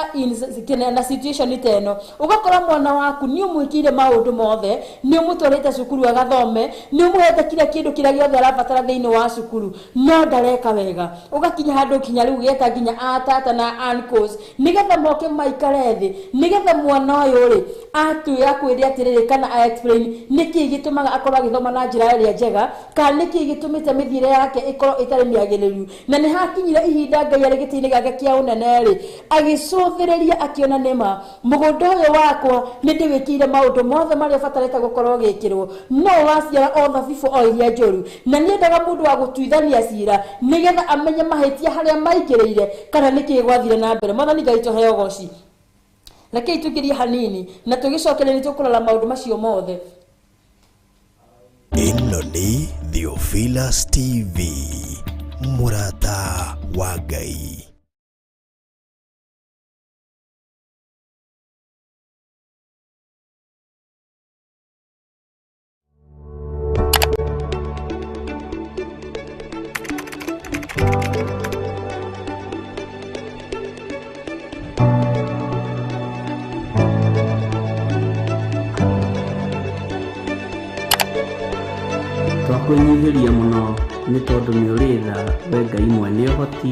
na situation teno ugakora mwana waku ni umwikire maundu mothe ni umutwarite cukuru agathome ni umuhete kila kindu kiria giothe arabatara thiini wa cukuru no ndareka wega ugakinya handu kinya riu geta ginya atata na uncles nigetha moke maikare thi nigetha mwana uyu ri atuya kwiria atiriri kana a explain niki gitumaga akorwa githoma na njira iria njega kana niki gitumite mithire yake ikorwo itari miagiriru na ni hakinyire ihinda Ngai ari gitini gake kia unene ri agicuthiriria akiona nima mugunda uyu wakwa ni ndiwikire maundu mothe maria batarete gukorwo gikirwo no waciara o thabibu o iria njuru na ni endaga mundu wa gutuithania cira nigetha amenye mahitia haria maikiriire kana niki gwathire na mbere mwathani Ngai tuheo goci rekei tugirie hanini na tugicokere ni tukurora maundu macio mothe. Ino ni Theophilus TV, murata wa Ngai. twakwĩnyihĩria mũno nĩ tondũ nĩ ũrĩ tha we Ngai mwene ũhoti.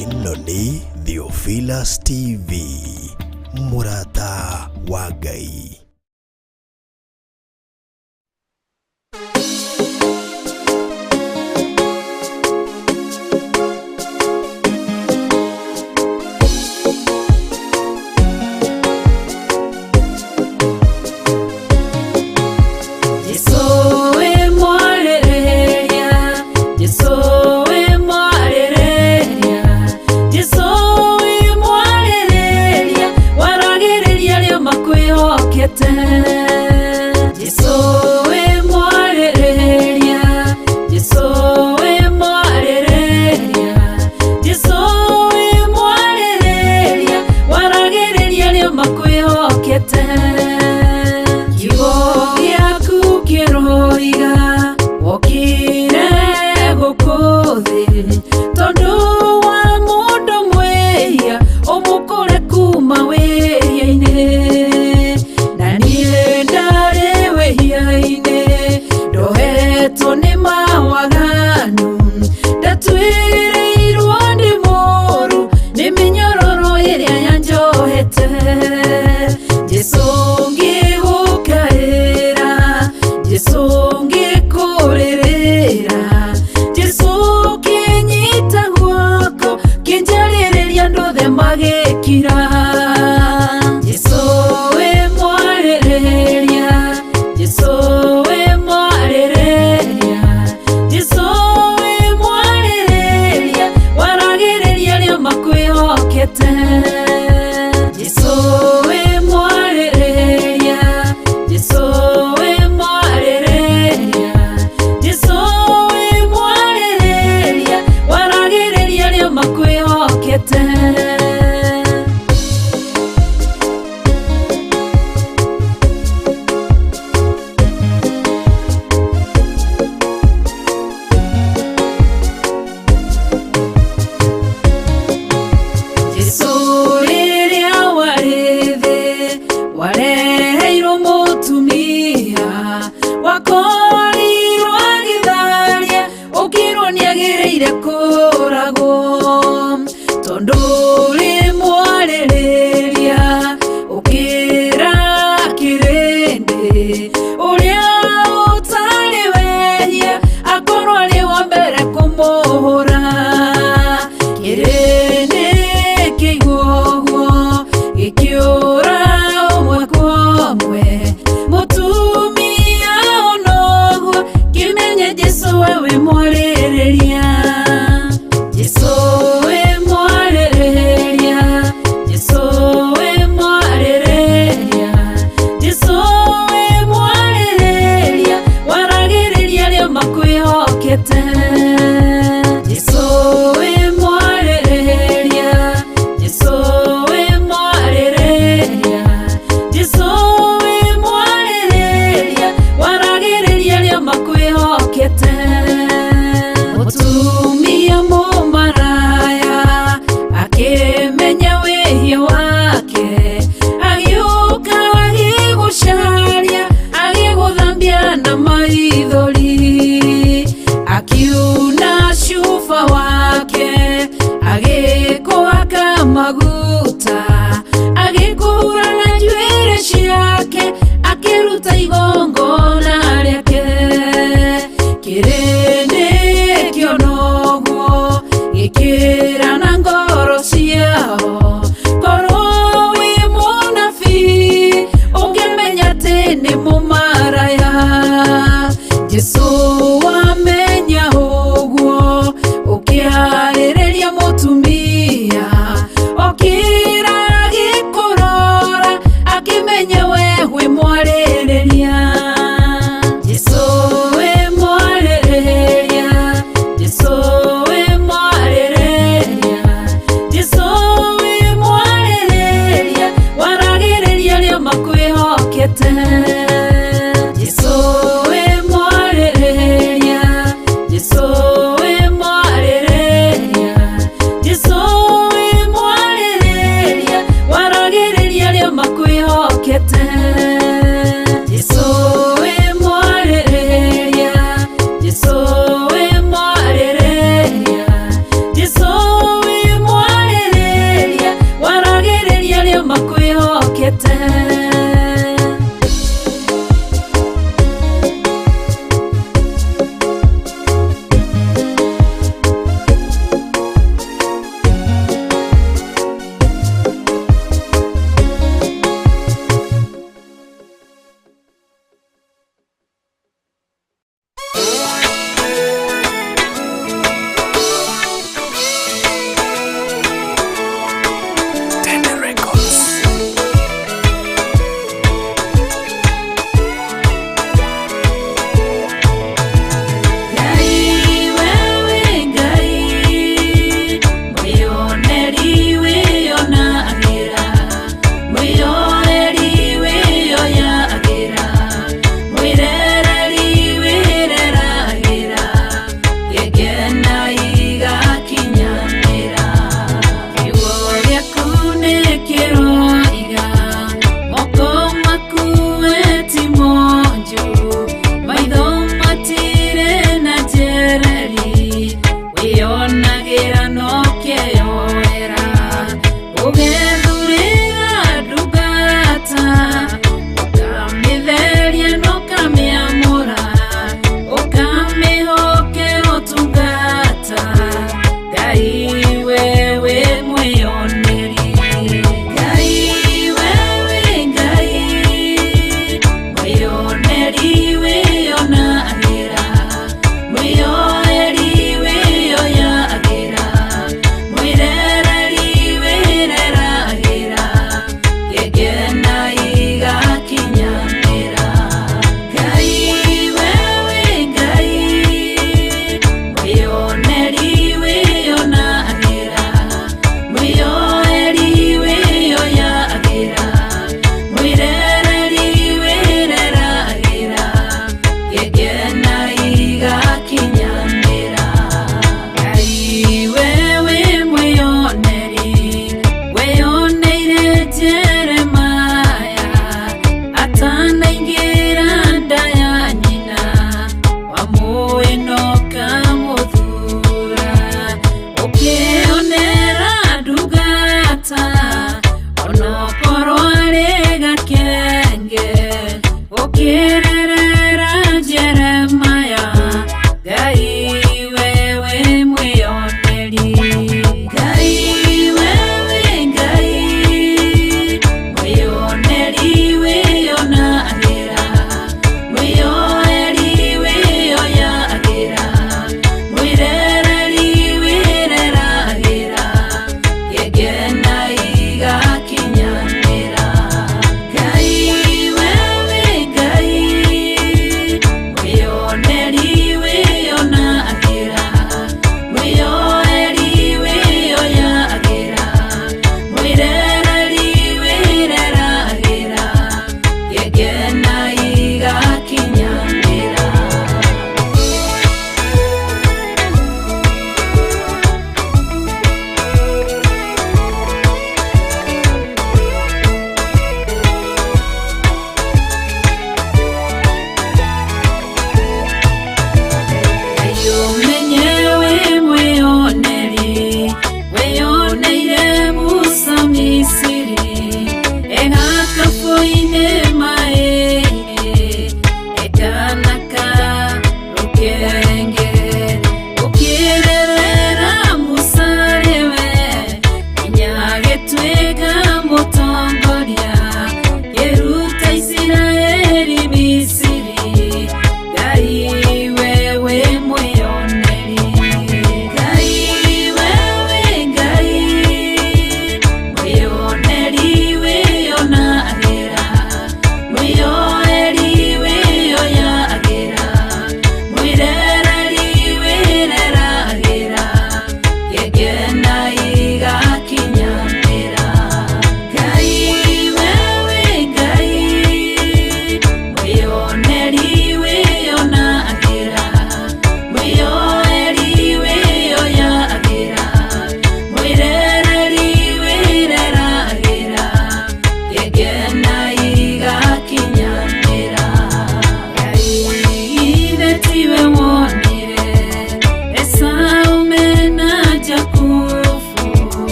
Ĩno nĩ Theophilus TV, mũrata wa Ngai. Akiuna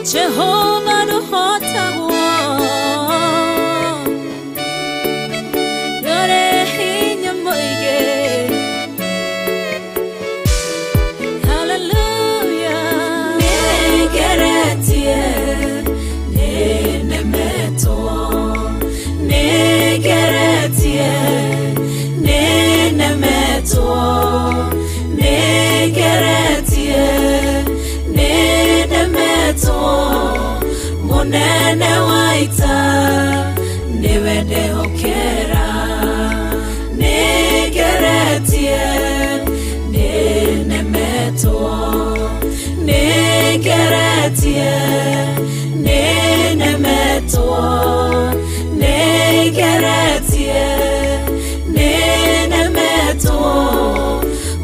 Jehovah no hota Yore hinya moige Hallelujah Negeretie Nenemeto Negeretie Nenemeto Negeretie Nenemeto Monene waita Newende hokera Negeretie Nenemeto Negeretie Nenemeto Negeretie Nenemeto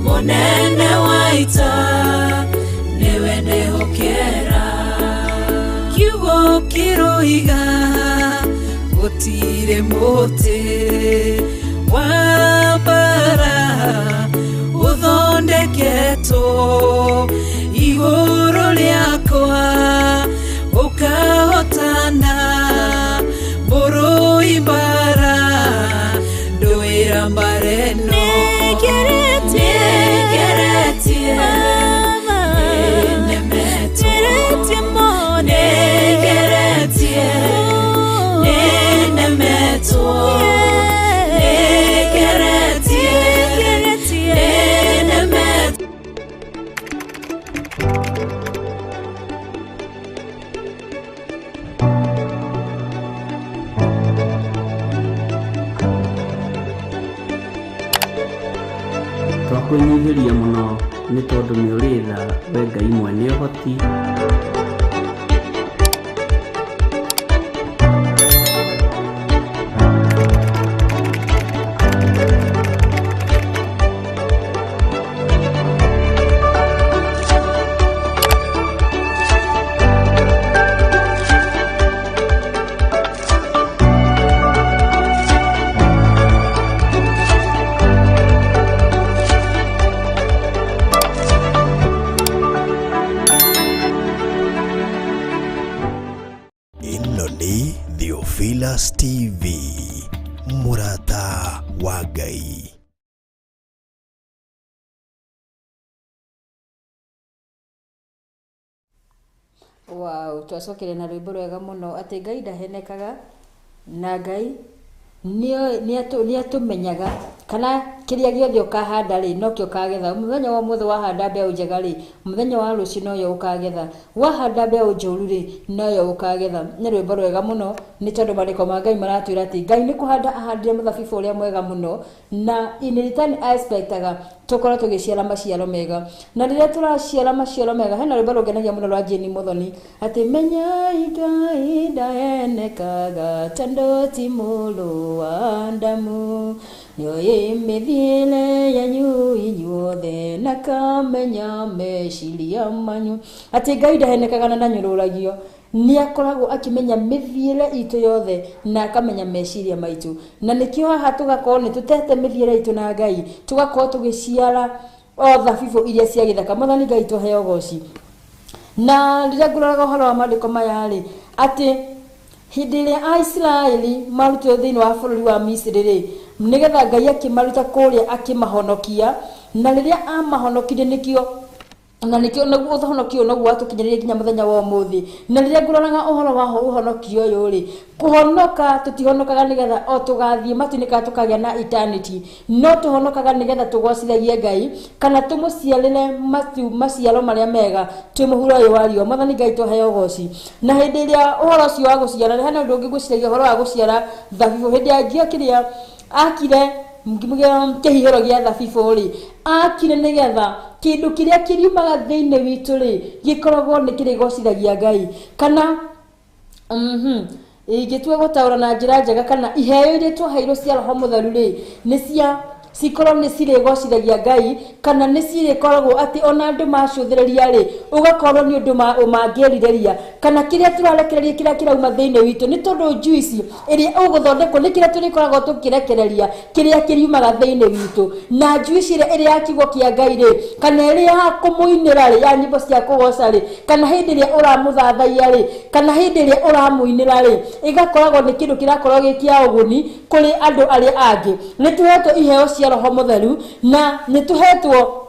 Monene waita Newende hokera Kiwo kiroiga Gotire mote Wabara Uthondeketo Iguru liakwa Ukahotana Buru ibara Doira mbareno Negeretie Negeretie Negeretie mone Negeretie Nenemeto Negeretie Nenemeto Twakũnyihĩria mũno nĩ tondũ nĩ ũrĩ tha we Ngai mwene ũhoti. Ĩno nĩ Theophilus TV, mũrata wa Ngai. Wow, twacokere na rwĩmbo rwega mũno atĩ Ngai ndahenekaga na Ngai nĩ atũmenyaga kana kĩrĩa gĩothe ũkahanda rĩ nokĩo ũkagetha. Mũthenya wa mũthĩ wahanda mbeũ njega rĩ mũthenya wa rũciũ noyo ũkagetha, wahanda mbeũ njũru rĩ noyo ũkagetha. Nĩ rwĩmbo rwega mũno nĩ tondũ marĩko ma Ngai maratwĩra atĩ Ngai nĩ kũhanda ahandire mũthabibũ ũrĩa mwega mũno, na in return expectaga tũkorwo tũgĩciara maciaro mega. Na rĩrĩa tũraciara maciaro mega, hena rwĩmbo rũngenagia mũno rwa Jane Muthoni atĩ menyai Ngai ndahenekaga tondũ ti mũrũ wa ndamu, nĩoĩ mĩthiĩre yanyu inyuothe na kamenya meciria manyu. Atĩ Ngai ndahenekaga na ndanyũrũragio, nĩ akoragwo akimenya mĩthiĩre itũ yothe na akamenya meciria maitũ. Na nĩkĩo haha tũgakorwo nĩ tũtete mĩthiĩre itũ na Ngai, tũgakorwo tũgĩciara o thabibũ iria cia gĩthaka. Mwathani Ngai tũheo ũgooci. Na rĩrĩa ngũroraga ũhoro wa maandĩko maya rĩ atĩ hĩndĩ ĩrĩa Aisiraeli marutĩrwo thĩinĩ wa bũrũri wa Misiri rĩ, nĩgetha Ngai akĩmaruta kũrĩa akĩmahonokia, na rĩrĩa amahonokirie nĩkĩo na nĩkĩo naguo ũhonokio naguo watũkinyĩrĩria nginya mũthenya wa ũmũthĩ. Na rĩrĩa ngũroraga ũhoro wa ũhonokio ũyũ rĩ, kũhonoka tũtihonokaga nĩgetha o tũgathiĩ matu-inĩ kana tũkagĩa na eternity, no tũhonokaga nĩgetha tũgocithagie Ngai kana tũmũciarĩre maciaro marĩa mega twĩ mũhuro ũyũ wa riũa. Mwathani Ngai tũheo ũgooci. Na hĩndĩ ĩrĩa ũhoro ũcio wa gũciara rĩ, hena ũndũ ũngĩ ngwĩciragia ũhoro wa gũciara thabibũ. Hĩndĩ ya ngia kĩrĩa akire kĩhihĩro gĩa thabibũ rĩ, akire nĩgetha kĩndũ kĩrĩa kĩriumaga thĩinĩ witũ rĩ gĩkoragwo nĩ kĩrĩgocithagia Ngai, kana ingĩtua gũtaũra na njĩra njega kana iheo iria twaheirwo cia Roho Mũtheru rĩ nĩ cia cikorwo nĩ cirĩgocithagia Ngai kana nĩ cirĩkoragwo atĩ ona andũ macũthĩrĩria rĩ ũgakorwo nĩ ũndũ mangĩerirĩria kana kĩrĩa tũrarekereria kĩrĩa kĩrauma thĩinĩ witũ nĩ tondũ juice ĩrĩa ũgũthondekwo nĩ kĩrĩa tũrĩkoragwo tũkĩrekereria kĩrĩa kĩriumaga thĩinĩ witũ na juice ĩrĩa ya kiugo kĩa Ngai rĩ kana ĩrĩa ya kũmũinĩra rĩ ya nyĩmbo cia kũgoca rĩ kana hĩndĩ ĩrĩa ũramũthathaia rĩ kana hĩndĩ ĩrĩa ũramũinĩra rĩ ĩgakoragwo nĩ kĩndũ kĩrakorwo gĩkĩa ũguni kũrĩ andũ arĩa angĩ nĩ tũhetwo iheo cia Roho Mũtheru na nĩ tũhetwo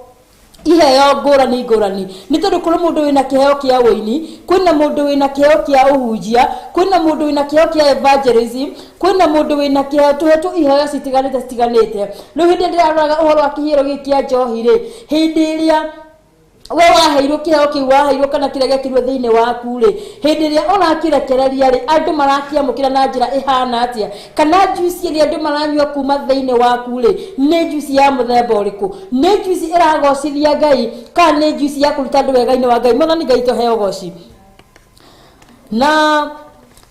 iheo ngũrani ngũrani nĩ tondũ kũrĩ mũndũ wĩna kĩheo kĩa ũini kwĩna mũndũ wĩna kĩheo kĩa ũhunjia kwĩna mũndũ wĩna kĩheo kĩa evangelism kwĩna mũndũ wĩna kĩheo tũhetwo iheo citiganĩte rĩu hĩndĩ ĩrĩa aroraga ũhoro wa kĩheo gĩkĩ kĩa njohi rĩ hĩndĩ ĩrĩa we waheirwo kĩheo kĩu waheirwo kana kĩrĩa gĩakĩrwo thĩinĩ waku rĩ hĩndĩ ĩrĩa ũrakĩrekereria rĩ andũ marakĩamũkĩra na njĩra ĩhana atĩa kana juice ĩrĩa andũ maranyua kuma thĩinĩ waku rĩ nĩ juice ya mũthemba ũrĩkũ nĩ juice ĩragocithia Ngai kana nĩ juice ya kũruta andũ wega-inĩ wa Ngai Mwathani Ngai tũheo goci na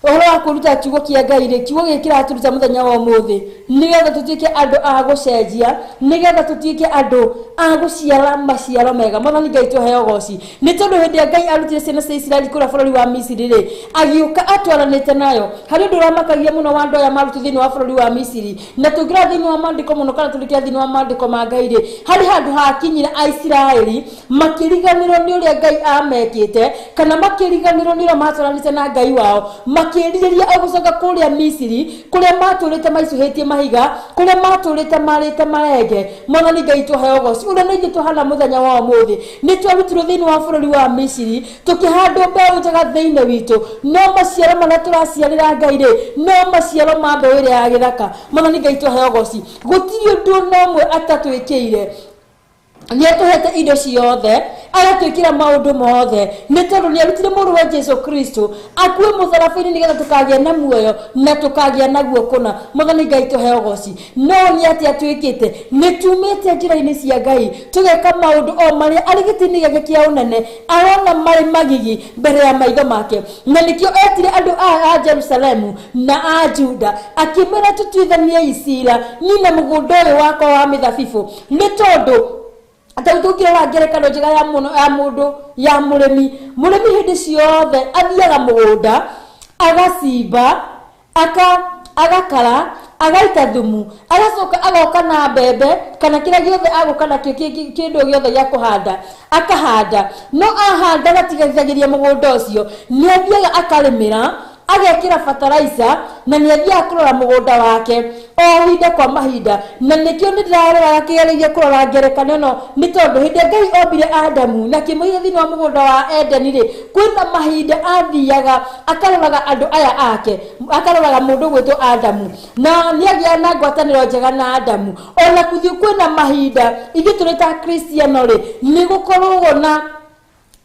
ũhoro wa kũruta kiugo kĩa Ngai rĩ kiugo gĩkĩ kĩratũruta mũthenya wa ũmũthĩ nĩgetha tũtuĩke andũ a gũcenjia nĩgetha tũtuĩke andũ a gũciara maciaro mega Mwathani Ngai tũheo goci nĩ tondũ hĩndĩ ĩrĩa Ngai arutire ciana cia Isiraeli kũrĩa bũrũri wa Misiri rĩ agĩũka atwaranĩte nayo harĩ ũndũ ũramakagia mũno wa andũ aya marutu thĩinĩ wa bũrũri wa Misiri na tũngĩra thĩinĩ wa maandĩko mũno kana tũrĩkia thĩinĩ wa maandĩko ma Ngai rĩ harĩ handũ hakinyire Aisiraeli makĩriganĩrwo nĩ ũrĩa Ngai amekĩte kana makĩriganĩrwo nĩ ũrĩa matwaranĩte na Ngai wao makĩrirĩria agũcoka kũrĩa Misiri kũrĩa matũrĩte maicũhĩtie mahiga kũrĩa matũrĩte marĩte marenge Mwathani Ngai tũheo goci ũrĩa nĩ tũhana mũthenya wa ũmũthĩ nĩ twarutirwo thĩinĩ wa bũrũri wa Misiri tũkĩhandwo mbeũ njega thĩinĩ witũ no maciaro marĩa tũraciarĩra Ngai rĩ no maciaro ma mbeũ ĩrĩa ya gĩthaka Mwathani Ngai tũheo goci gũtirĩ ũndũ ũmwe atatwĩkĩire nĩ atũhete indo ciothe agatwĩkĩra maũndũ mothe nĩ tondũ nĩ arutire mũrũ wa Jesũ Kristo akue mũtharaba-inĩ nĩgetha tũkagĩa na muoyo na tũkagĩa naguo kũna Mwathani Ngai tũheo goci no nĩ atĩ atwĩkĩte nĩ tumĩte njĩra-inĩ cia Ngai tũgeka maũndũ o marĩa arĩ gĩtĩ-inĩ gĩake kĩa ũnene arona marĩ magigi mbere ya maitho make na nĩkĩo etire andũ a Jerusalemu na a Juda akĩmera tũtuithanie icira nyina mũgũnda ũyũ wakwa wa mĩthabibũ nĩ tondũ atautukira ngerekano njega ya muno ya mundu ya mũrĩmi hĩndĩ ciothe athiaga mũgũnda agacimba agakara agaita thumu agacoka agoka na mbembe kana kĩrĩa gĩothe agũka nakĩo kĩndũ gĩothe gĩa kũhanda akahanda no ahanda gatigagĩria mũgũnda ũcio nĩ athiaga akarĩmĩra agekĩra fertilizer na nĩ athiaga kũrora mũgũnda wake o hinda kwa mahinda na nĩkĩo nĩ ndĩrarora kĩgereire kũrora ngerekano ĩno nĩ tondũ hĩndĩ Ngai ombire Adamu na kĩmũiga thĩinĩ wa mũgũnda wa Edeni rĩ kwĩna mahinda athiaga akaroraga andũ aya ake akaroraga mũndũ gwĩtwo Adamu na nĩ agĩa na ngwatanĩro njega na Adamu ona kũthiĩ kwĩna mahinda ithuĩ tũrĩ ta Kristiano rĩ nĩ gũkorwo na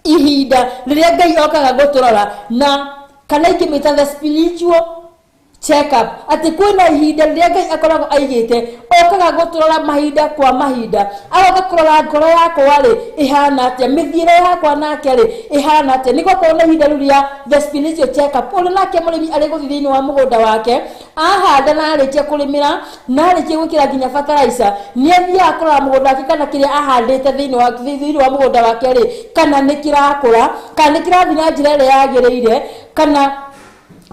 ihinda rĩrĩa Ngai okaga gũtũrora na kana ingĩmĩta the spiritual check up atĩ kwĩna ihinda rĩrĩa Ngai akoragwo aigĩte okaga gũtũrora mahinda kwa mahinda agoka kũrora ngoro yakwa rĩ ĩhana atĩa mĩthiĩre yakwa nake rĩ ĩhana atĩa nĩ gũkorwo na ihinda rĩrĩa the spiritual check up ũrĩa nake mũrĩmi arĩ gũthiĩ thĩinĩ wa mũgũnda wake ahanda na arĩkia kũrĩmĩra na arĩkia gwĩkĩra nginya fertilizer nĩ athiaga kũrora mũgũnda wake kana kĩrĩa ahandĩte thĩinĩ wa mũgũnda wake rĩ kana nĩ kĩrakũra kana nĩ kĩrathiĩ na njĩra ĩrĩa yagĩrĩire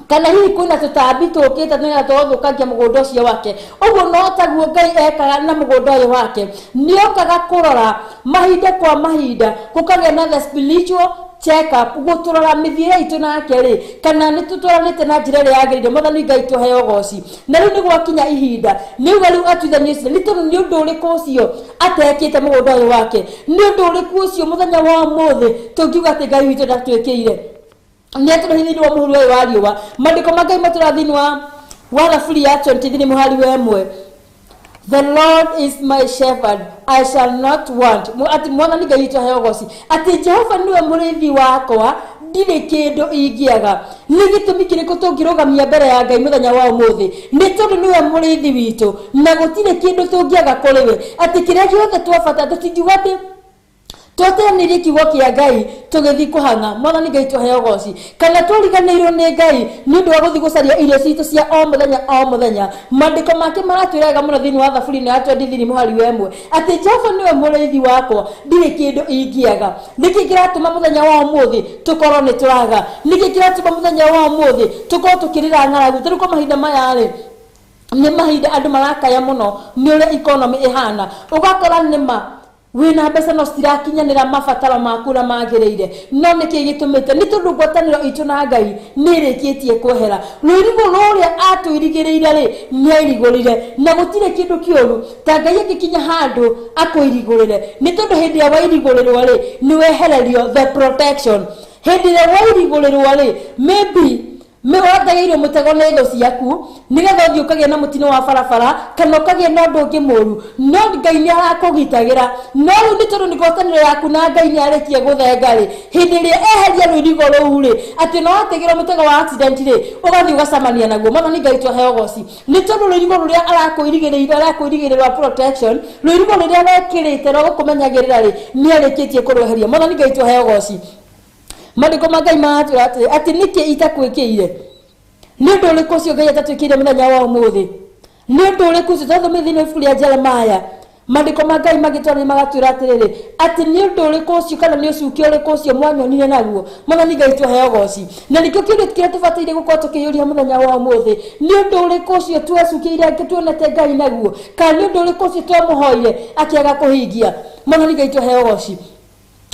kana hihi kwĩna tũtambi tũkĩte nĩgetha tũthũkangia mũgũnda ũcio wake ũguo no taguo Ngai ekaga na mũgũnda ũyũ wake nĩ okaga kũrora mahinda kwa mahinda gũkagĩa na the spiritual check up gũtũrora mĩthiĩre itũ nake rĩ kana nĩ tũtũranĩte na njĩra ĩrĩa yagĩrĩire Mwathani Ngai tũheo goci na rĩu nĩ gwakinya ihinda nĩuga rĩu atuithanie ũcio nĩ tondũ nĩ ũndũ ũrĩkũ ũcio atekĩte mũgũnda ũyũ wake nĩ ũndũ ũrĩkũ ũcio mũthenya wa ũmũthĩ tũngiuga atĩ Ngai witũ ndatwĩkĩire nĩ atũrĩ thĩinĩ wa mũhuro ũyũ wa riũa maandĩko ma Ngai matũra thĩinĩ wa thaburi ya 23 mũhari wa 1 the Lord is my shepherd I shall not want atĩ Mwathani Ngai witũ aheo goci atĩ Jehova nĩwe mũrĩithi wakwa ndirĩ kĩndũ ingĩaga nĩ gĩtũmi kĩrĩkũ tũngĩrũgamia mbere ya Ngai mũthenya wa ũmũthĩ nĩ tondũ nĩwe mũrĩithi witũ na gũtirĩ kĩndũ tũngĩaga kũrĩ we atĩ kĩrĩa gĩothe twabata tũtingiuga atĩ Twatanĩrie kiugo kĩa Ngai tũgĩthiĩ kũhanga Mwathani Ngai tũheo goci kana tũriganĩirwo nĩ Ngai nĩ ũndũ wa gũthiĩ gũcaria irio citũ cia o mũthenya mandĩko make maratwĩraga mũno thĩinĩ wa thaburi-inĩ ya 23 mũhari wa 1 atĩ Jehova nĩwe mũrĩithi wakwa ndirĩ kĩndũ ingĩaga. Nĩkĩ kĩratũma mũthenya wa ũmũthĩ tũkorwo nĩ tũraga? Nĩkĩ kĩratũma mũthenya wa ũmũthĩ tũkorwo tũkĩrĩra ng'aragu? Tũrĩ kwa mahinda maya rĩ nĩ mahinda andũ marakaya mũno nĩ ũrĩa economy ĩhana, ũgakora nĩma wĩna mbeca no citirakinyanĩra mabataro maku na magĩrĩire. No nĩkĩ gĩtũmĩte? Nĩ tondũ ngwatanĩro itũ na Ngai nĩ ĩrĩkĩtie kwehera. Rũirigo rũrĩa atwĩrigĩrĩire rĩ nĩ airigũrire na gũtirĩ kĩndũ kĩũru ta Ngai angĩkinya handũ akwĩrigũrĩre, nĩ tondũ hĩndĩ ya wairigũrĩrwo rĩ nĩ wehererio the protection. Hĩndĩ ya wairigũrĩrwo rĩ maybe wandagĩirwo mũtego nĩ thũ ciaku nĩgetha ũthiĩ ũkagĩa na mũtino wa barabara kana ũkagĩa na ũndũ ũngĩ mũru, no Ngai nĩ arakũgitagĩra. No rĩu nĩ tondũ nĩ ngwatanĩro yaku na Ngai nĩ arĩkie gũthenga rĩ, hĩndĩ ĩrĩa eheria rũirigo rũu rĩ atĩ no wategĩrwo mũtego wa accident rĩ ũgathiĩ ũgacamania naguo. Mwathani Ngai tũheo goci nĩ tondũ rũirigo rũrĩa arakũirigĩrĩire protection, rũirigo rũrĩa wekĩrĩte rwa gũkũmenyagĩrĩra rĩ nĩ arĩkĩtie kũrweheria. Mwathani Ngai tũheo goci. Mandĩko ma Ngai maratwĩra atĩ nĩkĩ itakwĩkĩire? Nĩ ũndũ ũrĩkũ ũcio Ngai atatwĩkĩire mũthenya wa ũmũthĩ? Nĩ ũndũ ũrĩkũ ũcio? Twathomire thĩinĩ wa ibuku rĩa Jeremaya mandĩko ma Ngai magĩtwarĩra magatwĩra atĩrĩrĩ atĩ nĩ ũndũ ũrĩkũ ũcio kana nĩ ũcukia ũrĩkũ ũcio mwanyonire naguo. Mwathani Ngai tũheo goci. Na nĩkĩo kĩndũ kĩrĩa tũbataire gũkorwo tũkĩyũria mũthenya wa ũmũthĩ, nĩ ũndũ ũrĩkũ ũcio twecukĩire tuonete Ngai naguo, kana nĩ ũndũ ũrĩkũ ũcio twamũhoire akĩaga kũhingia. Mwathani Ngai tũheo goci.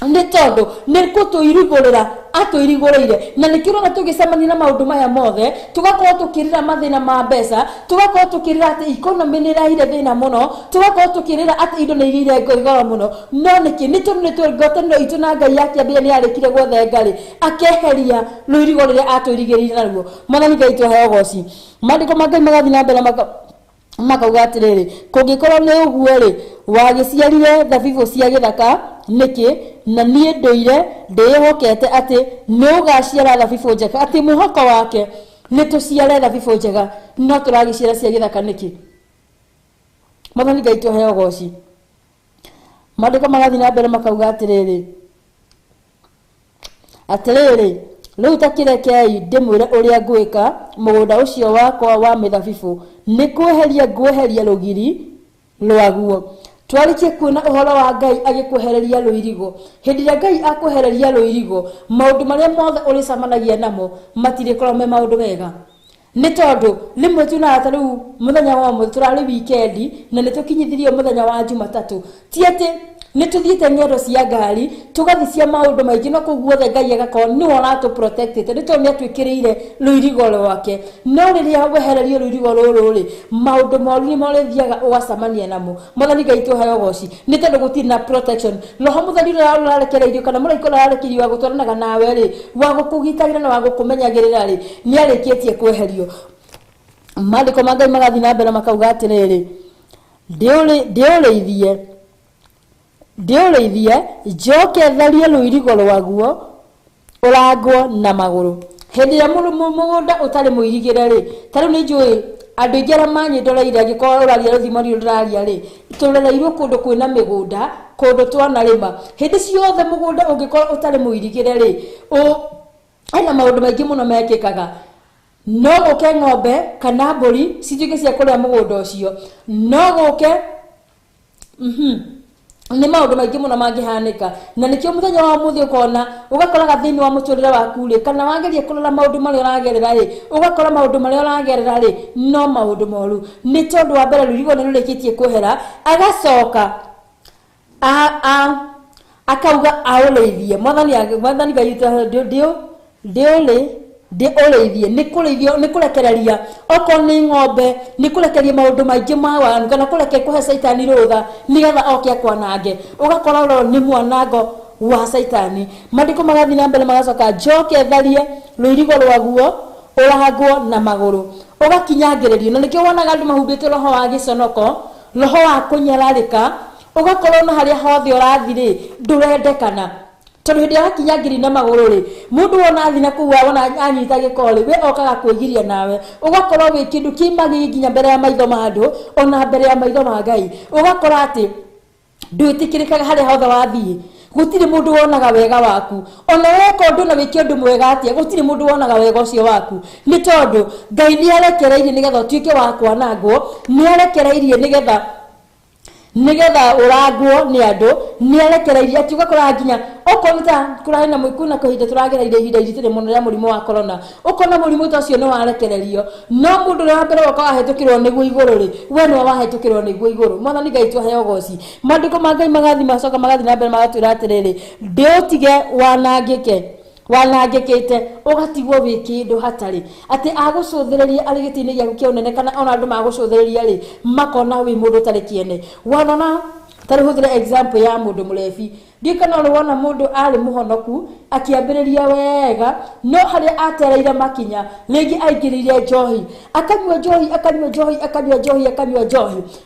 Nĩ tondũ nĩ gũtũirigũrĩra atwĩrigũrĩire, na nĩkĩo ũrona tũgĩcemania na maũndũ maya mothe tũgakorwo tũkĩrĩra mathĩna ma mbeca, tũgakorwo tũkĩrĩra atĩ economy nĩ ĩrahire thĩna mũno, tũgakorwo tũkĩrĩra atĩ indo nĩ igĩire goro mũno. No nĩkĩ? Nĩ tondũ nĩ ngwatanĩro itũ na Ngai yakĩambia nĩ arĩkire gwethenga rĩ akeheria rũirigo rĩrĩa atwĩrigĩrĩire naruo. Mwathani Ngai tũheo goci. Mandĩko ma Ngai magathiĩ na mbere makauga atĩrĩrĩ kũngĩkorwo nĩ ũguo rĩ wagĩciarire thabibũ cia gĩthaka nĩkĩ, na niĩ ndũire ndĩhokete atĩ nĩ ũgaciara thabibũ njega, atĩ mũhoko wake nĩ tũciare thabibũ njega no tũragĩciara cia gĩthaka nĩkĩ? Mwathani Ngai tũheo goci. Mandĩko magathiĩ na mbere makauga atĩrĩrĩ rĩu ta kĩrekei ndĩmwĩre ũrĩa ngwĩka mũgũnda ũcio wakwa wa mĩthabibũ, nĩ ngweheria rũgiri rwaguo. Twarĩkie kuona ũhoro wa Ngai agĩkwehereria rũirigo. Hĩndĩ ĩrĩa Ngai akwehereria rũirigo, maũndũ marĩa mothe ũrĩcemanagia namo matirĩkorwo me maũndũ mega. Nĩ tondũ rĩmwe tuonaga ta rĩu mũthenya wa ũmũthĩ tũrarĩ weekend na nĩ tũkinyithirio mũthenya wa Jumatatũ, ti atĩ nĩ tũthiĩte ng'endo cia ngari tũgathiĩ cia maũndũ maingĩ no kũu guothe Ngai agakorwo nĩwe aratũprotectĩte nĩ tondũ nĩ atwĩkĩrĩire rũirigo rwake. No rĩrĩa wehererio rũirigo rũrũ rĩ maũndũ moru nĩ marĩthiaga ũgacemania namo. Mwathani Ngai tũheo goci nĩ tondũ gũtirĩ na protection. Roho Mũtheru ũrĩa ũrarekereirio kana mũraika ũrĩa ũrarekereirio wa gũtwaranaga nawe rĩ wa gũkũgitagĩra na wa gũkũmenyagĩrĩra rĩ nĩ arĩkĩtie kweherio. Mandĩko ma Ngai magathiĩ na mbere makauga atĩrĩrĩ ndĩũrĩithie njoke tharie rũirigo rwaguo ũrangwo na magũrũ. Hĩndĩ ĩrĩa mũgũnda ũtarĩ mũirigĩre rĩ ta rĩu nĩ njũĩ andũ aingĩ arĩa manyĩndoreire angĩkorwo ũraria rũthimo rũrĩa ũraria rĩ tũrereirwo kũndũ kwĩna mĩgũnda kũndũ twanarĩma. Hĩndĩ ciothe mũgũnda ũngĩkorwo ũtarĩ mũirigĩre rĩ hena maũndũ maingĩ mũno mekĩkaga. No gũke ng'ombe kana mbũri cituĩke cia kũrĩa mũgũnda ũcio, no gũke nĩ maũndũ maingĩ mũno mangĩhanĩka. Na nĩkĩo mũthenya wa ũmũthĩ ũkona ũgakoraga thĩinĩ wa mũtũrĩre waku rĩ kana wageria kũrora maũndũ marĩa ũragerera rĩ ũgakora maũndũ marĩa ũragerera rĩ no maũndũ moru. Nĩ tondũ wa mbere rũirigo nĩ rũrĩkĩtie kwehera, agacoka akauga aũrĩithie. Mwathani Ngai ndĩũrĩithie nĩ kũrekereria okorwo nĩ ng'ombe nĩ kũrekeria maũndũ maingĩ ma wanu kana kũreke kũhe Saitani rũtha nĩgetha oke akwanange. Ũgakora ũrĩa nĩ mwanango wa Saitani. Mandĩko magathiĩ na mbere magacoka njoke tharie rũirigo rwaguo ũrangwo na magũrũ ũgakinyangĩrĩrio. Na nĩkĩo wonaga andũ mahumbĩtwo roho wa gĩconoko, roho wa kũnyararĩka, ũgakorwo na harĩa hothe ũrathi rĩ ndũrendekana. Tondũ hĩndĩ ya kinyangĩri na magũrũ rĩ mũndũ wona athi na kũu wona anyita gĩko rĩ we okaga kwĩgiria nawe ũgakorwo wĩ kĩndũ kĩmagĩ nginya mbere ya maitho ma andũ ona mbere ya maitho ma Ngai. Ũgakora atĩ ndwĩtĩkĩrĩkaga harĩa hothe wathiĩ gutire mundu wonaga wega waku ona weka undu na wikio undu mwega atia gutire mundu wonaga wega ucio waku ni tondu Ngai ni arekereirie nigetha utuike wa kwanangwo ni arekereirie nigetha uragwo ni andu ni arekereirie atiuga kuranginya okonita kurahina mwikuna kuhinda turagereire ihinda iritire muno ya murimu wa corona ukona murimu tacio no arekererio no mundu wa mbere waka wahetukirwo niguo iguru ri we no wahetukirwo niguo iguru mwathani Ngai tuhe goci mandiko ma Ngai magathi macoka magathi na mbere magatwira atiriri ndiutige wanangikite ugatigwo wi kindu hatari ati agucuthiriria ari gitini giaku kia unene kana ona andu magucuthiriria ri makona wi mundu tari kiene wanona tari huthire example ya mundu murefi ndikana wona mundu ari muhonoku akiambiriria wega no hari atereire makinya rigi aingiririe njohi akanywa njohi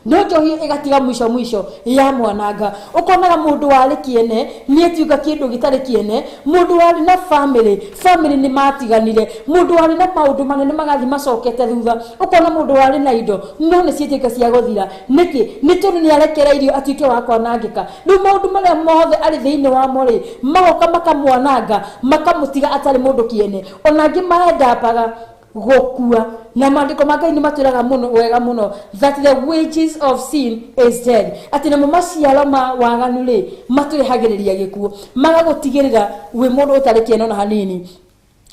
no njohi igatiga mwisho ya mwananga ukonaga mundu wari kiene ni atiuga kindu gitari kiene mundu wari na family ni matiganire mundu wari na maundu manene magathi macokete thutha ukona mundu wari na indo no ni ciitika cia guthira niki ni tunu ni arekereirio atuike wa kwanangika ni maundu maria mothe ari thiini wa mori magoka makamwananga makamutiga atari mundu kiene onangi maendapaga gukua na mandiko ma Ngai ni matwiraga muno wega muno that the wages of sin is death ati na maciaro ma waganu ri matwihagiriria gikuo magagutigirira wi mundu utari kiene na hanini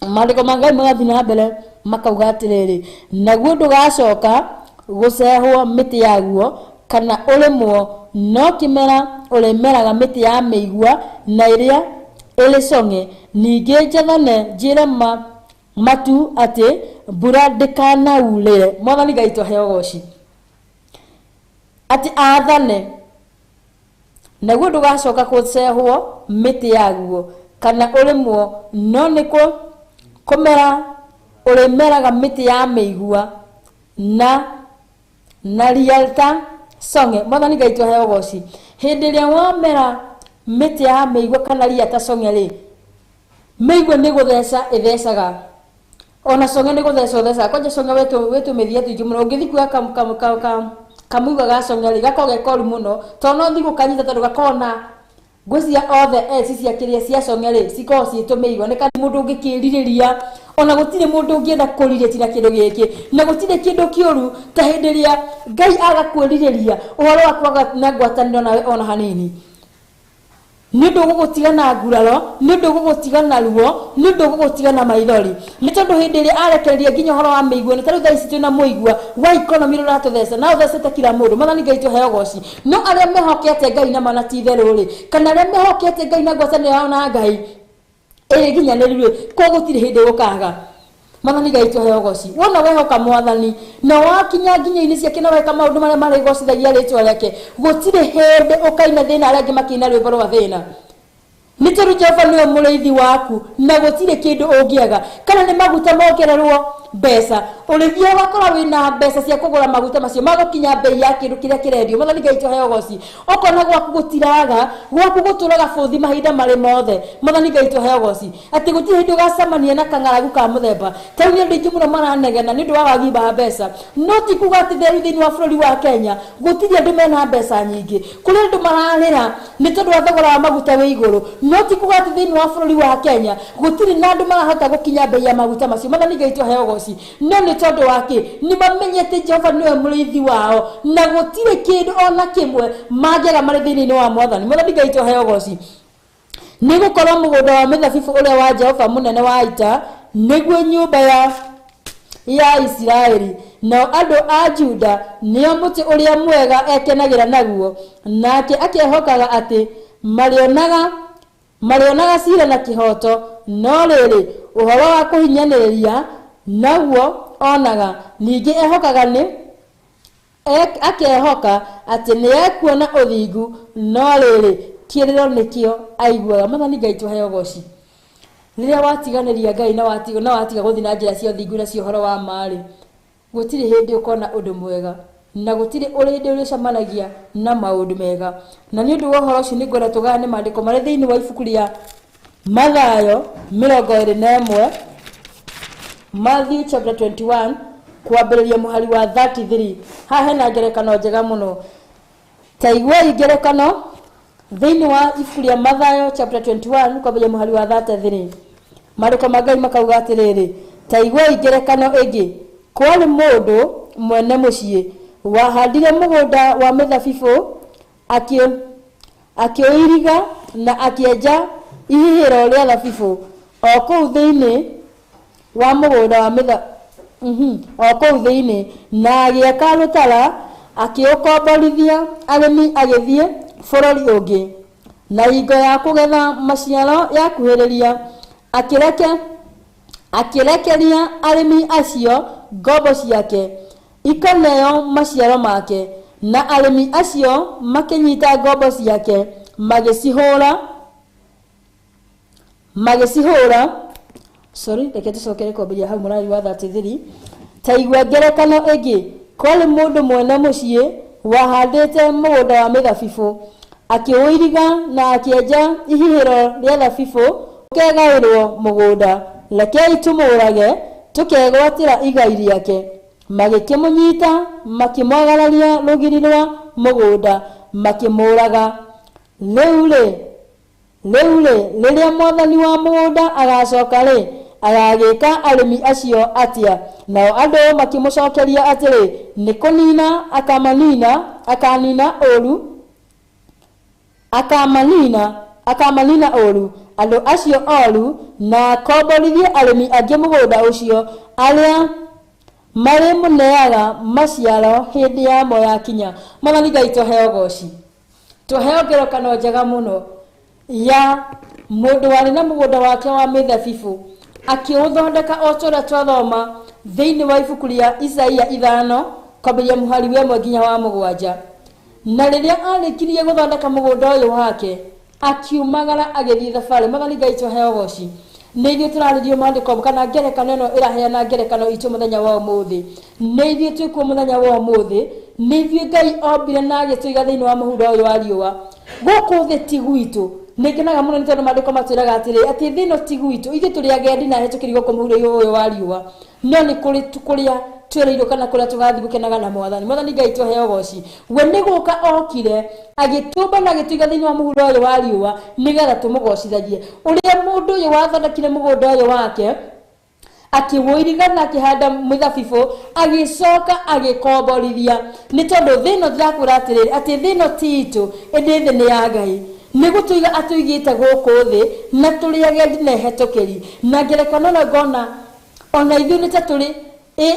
mandiko ma Ngai magathi na mbere makauga atiriri naguo ndugacoka gucehwo miti yaguo kana urimwo no kimera urimeraga miti ya meigua na iria ilicong'e ningi njethane njire matu ati mbura ndikanaurire mwathani Ngai tuhe goci ati athane naguo ndugacoka gucehwo miti yaguo kana urimwo no niko kumera urimeraga miti ya meigua na rialta songe mwathani Ngai tuhe goci hindi ria wamera miti ya meigua kana rialta songe ri meigua ni gutheca ithecaga ona songe ni gutheca kwaje songe wetu mithia tuingi muno ungithi kuya kamuiga ga songe ri gakoge koru muno tono thigu kanyita tondu gakona ngwiciria othe eci cia kiria cia songe ri ciko ciitumeigua ni kandi mundu ungikiririria ona gutire mundu ungienda kuriria kindu giki na gutire kindu kiuru ta hindi ria Ngai agakwiriria uhoro wakwaga na ngwataniro nawe ona hanini nindu gugutiga na nguraro nindu gugutiga na ruo nindu gugutiga na maithori ni tondu hindi ria arekereria nginya horo wa meigua ni taru thaici tuna muigua wa economy rurathethesa na uthecete kila mundu mwathani Ngai tuhe goci no aria mehokete Ngai na manati theru ri kana aria mehokete Ngai na ngwataniro yao na Ngai nginya nirire ko gutire hindi gukaga mwathani Ngai tuhe goci wona wehoka mwathani na wakinya nginya ini ciake na weka maundu maria mari gocithagia ritwa riake gutire hindi ukaina thina aria angi makina rwimbo rwa thina ni tondu Jehova niwe muriithi waku na gutire kindu ungiaga kana ni maguta mongererwo mbeca urithia wakora wina mbeca cia kugura maguta macio magukinya bei ya kindu kiria kirendio mwathani Ngai tuhe goci okona gwaku gutiraga gwaku guturaga futhi mahinda mari mothe mwathani Ngai tuhe goci ati gutire hindu gacamania na kang'aragu ka muthemba tauni andu aingi muno maranegena nindu wa wagi ba mbeca no ti kuga ati thiini wa bururi wa Kenya gutire andu mena mbeca nyingi kuri andu mararira ni tondu wa thogora wa maguta wi iguru no ti kuga ati thiini wa bururi wa Kenya gutire na andu marahota gukinya bei ya maguta macio mwathani Ngai tuhe goci no ni tondu wake ni mamenyete Jehova niwe muriithi wao na gutire kindu ona kimwe mangega mari thiini wa mwathani Ngai tuhe goci ni gukorwo mugunda wa mithabibu uria wa Jehova munene wa ita niguo nyumba ya Israeli na andu a Juda nio muti uria mwega ekenagira naguo nake akehokaga ati marionaga cira na kihoto no riri uhoro wa kuhinyaniria naguo onaga ningi ehokaga ni akehoka ati ni ekuona uthingu no riri kiriro nikio aiguaga mwathani Ngai tuhe goci riria watiganiria Ngai na watiga guthi na njira cia uthingu na cia uhoro wa mari gutire hindi ukona undu mwega na gutire urindi uricamanagia na maundu mega na ni undu wa uhoro ucio ni ngwenda tugane mandiko mari thiini wa ibuku ria Mathayo 21 Matthew chapter 21 kwambiriria muhari wa 33 haha hena ngerekano njega muno taigua ngerekano Thiini wa ibuku rĩa Mathayo chapter 21 kwambia muhari wa 33 Maandĩko ma Ngai makauga atĩrĩrĩ, ta igwai ngerekano ĩngĩ, kwarĩ mũndũ mwene mũciĩ wahandire mũgũnda wa mĩthabibũ, akĩũiriga na akĩenja ihihĩro rĩa thabibũ o kũu thĩinĩ wa mũgũnda wa o kũu thĩinĩ, na agĩaka rũtara, akĩũkomborithia arĩmi, agĩthiĩ bũrũri ũngĩ. Na hingo ya kũgetha maciaro yakuhĩrĩria, akĩrekeria arĩmi acio ngombo ciake ikaneo maciaro make, na arĩmi acio makĩnyita ngombo ciake magĩcihũra. Reke tũcokere kwambĩrĩria hau mũrari wa 33. Ta igua ngerekano ĩngĩ, kwarĩ mũndũ mwene mũciĩ wahandĩte mũgũnda wa mĩthabibũ, akĩũiriga na akĩenja ihihĩro rĩa thabibũ, ũkegaĩrwo mũgũnda. Rekei tũmũũrage, tũkegwatĩra igai rĩake. Magĩkĩmũnyita, makĩmwagararia rũgiri rwa mũgũnda, makĩmũũraga. Rĩu rĩrĩa mwathani wa mũgũnda agacoka-rĩ, agagĩka arĩmi acio atĩa? Nao andũ makĩmũcokeria atĩrĩ, nĩ kũnina akamanina ũru andũ acio oru, na akomborithie arĩmi angĩ mũgũnda ũcio, arĩa marĩ mũneaga maciaro hĩndĩ yamo yakinya. Mwathani Ngai tũheo goci, tũheo ngerekano njega mũno ya mũndũ warĩ na mũgũnda wake wa mĩthabibũ, akĩũthondeka o ũrĩa twathoma thĩinĩ wa ibuku rĩa Isaia 5 kwambĩrĩria mũhari wa 1 nginya wa 7. Na rĩrĩa arĩkirie gũthondeka mũgũnda ũyũ wake, akiumagara agĩthiĩ thabarĩ. Mwathani Ngai tũheo goci, nĩ ithuĩ tũrarĩrio maandĩko, kana ngerekano ĩno ĩraheana ngerekano itũ mũthenya wa ũmũthĩ. Nĩ ithuĩ twĩkuo mũthenya wa ũmũthĩ, nĩ ithuĩ Ngai ombire na agĩtũiga thĩinĩ wa mũhuro ũyũ wa riũa. Gũkũ thĩ ti gwitũ. Nĩngenaga mũno nĩ tondũ maandĩko matwĩraga atĩrĩ, atĩ thĩ ĩno ti gwitũ, ithuĩ tũrĩ agendi na hĩtũkĩri gũkũ mũhuro ũyũ wa riũa, no nĩ kũrĩa twĩrĩirwo kana kũrĩa tũgathiĩ gũkenaga na Mwathani. Mwathani Ngai tũheo goci, we nĩ gũka okire agĩtũmba na agĩtũiga thĩinĩ wa mũhuro ũyũ wa riũa nĩgetha tũmũgocithagie. Ũrĩa mũndũ ũyũ wathondekire mũgũnda ũyũ wake, akĩwũiriga na akĩhanda mĩthabibũ, agĩcoka agĩkomborithia. Nĩ tondũ thĩ ĩno ndĩrakwĩra atĩrĩrĩ, atĩ thĩ ĩno ti itũ, ĩndĩ thĩ nĩ ya Ngai. Nĩ gũtũiga atũigĩte gũkũ thĩ na tũrĩ agendi na hĩtũkĩri. Na ngerekano ĩno ngona ona ithuĩ nĩ ta tũrĩ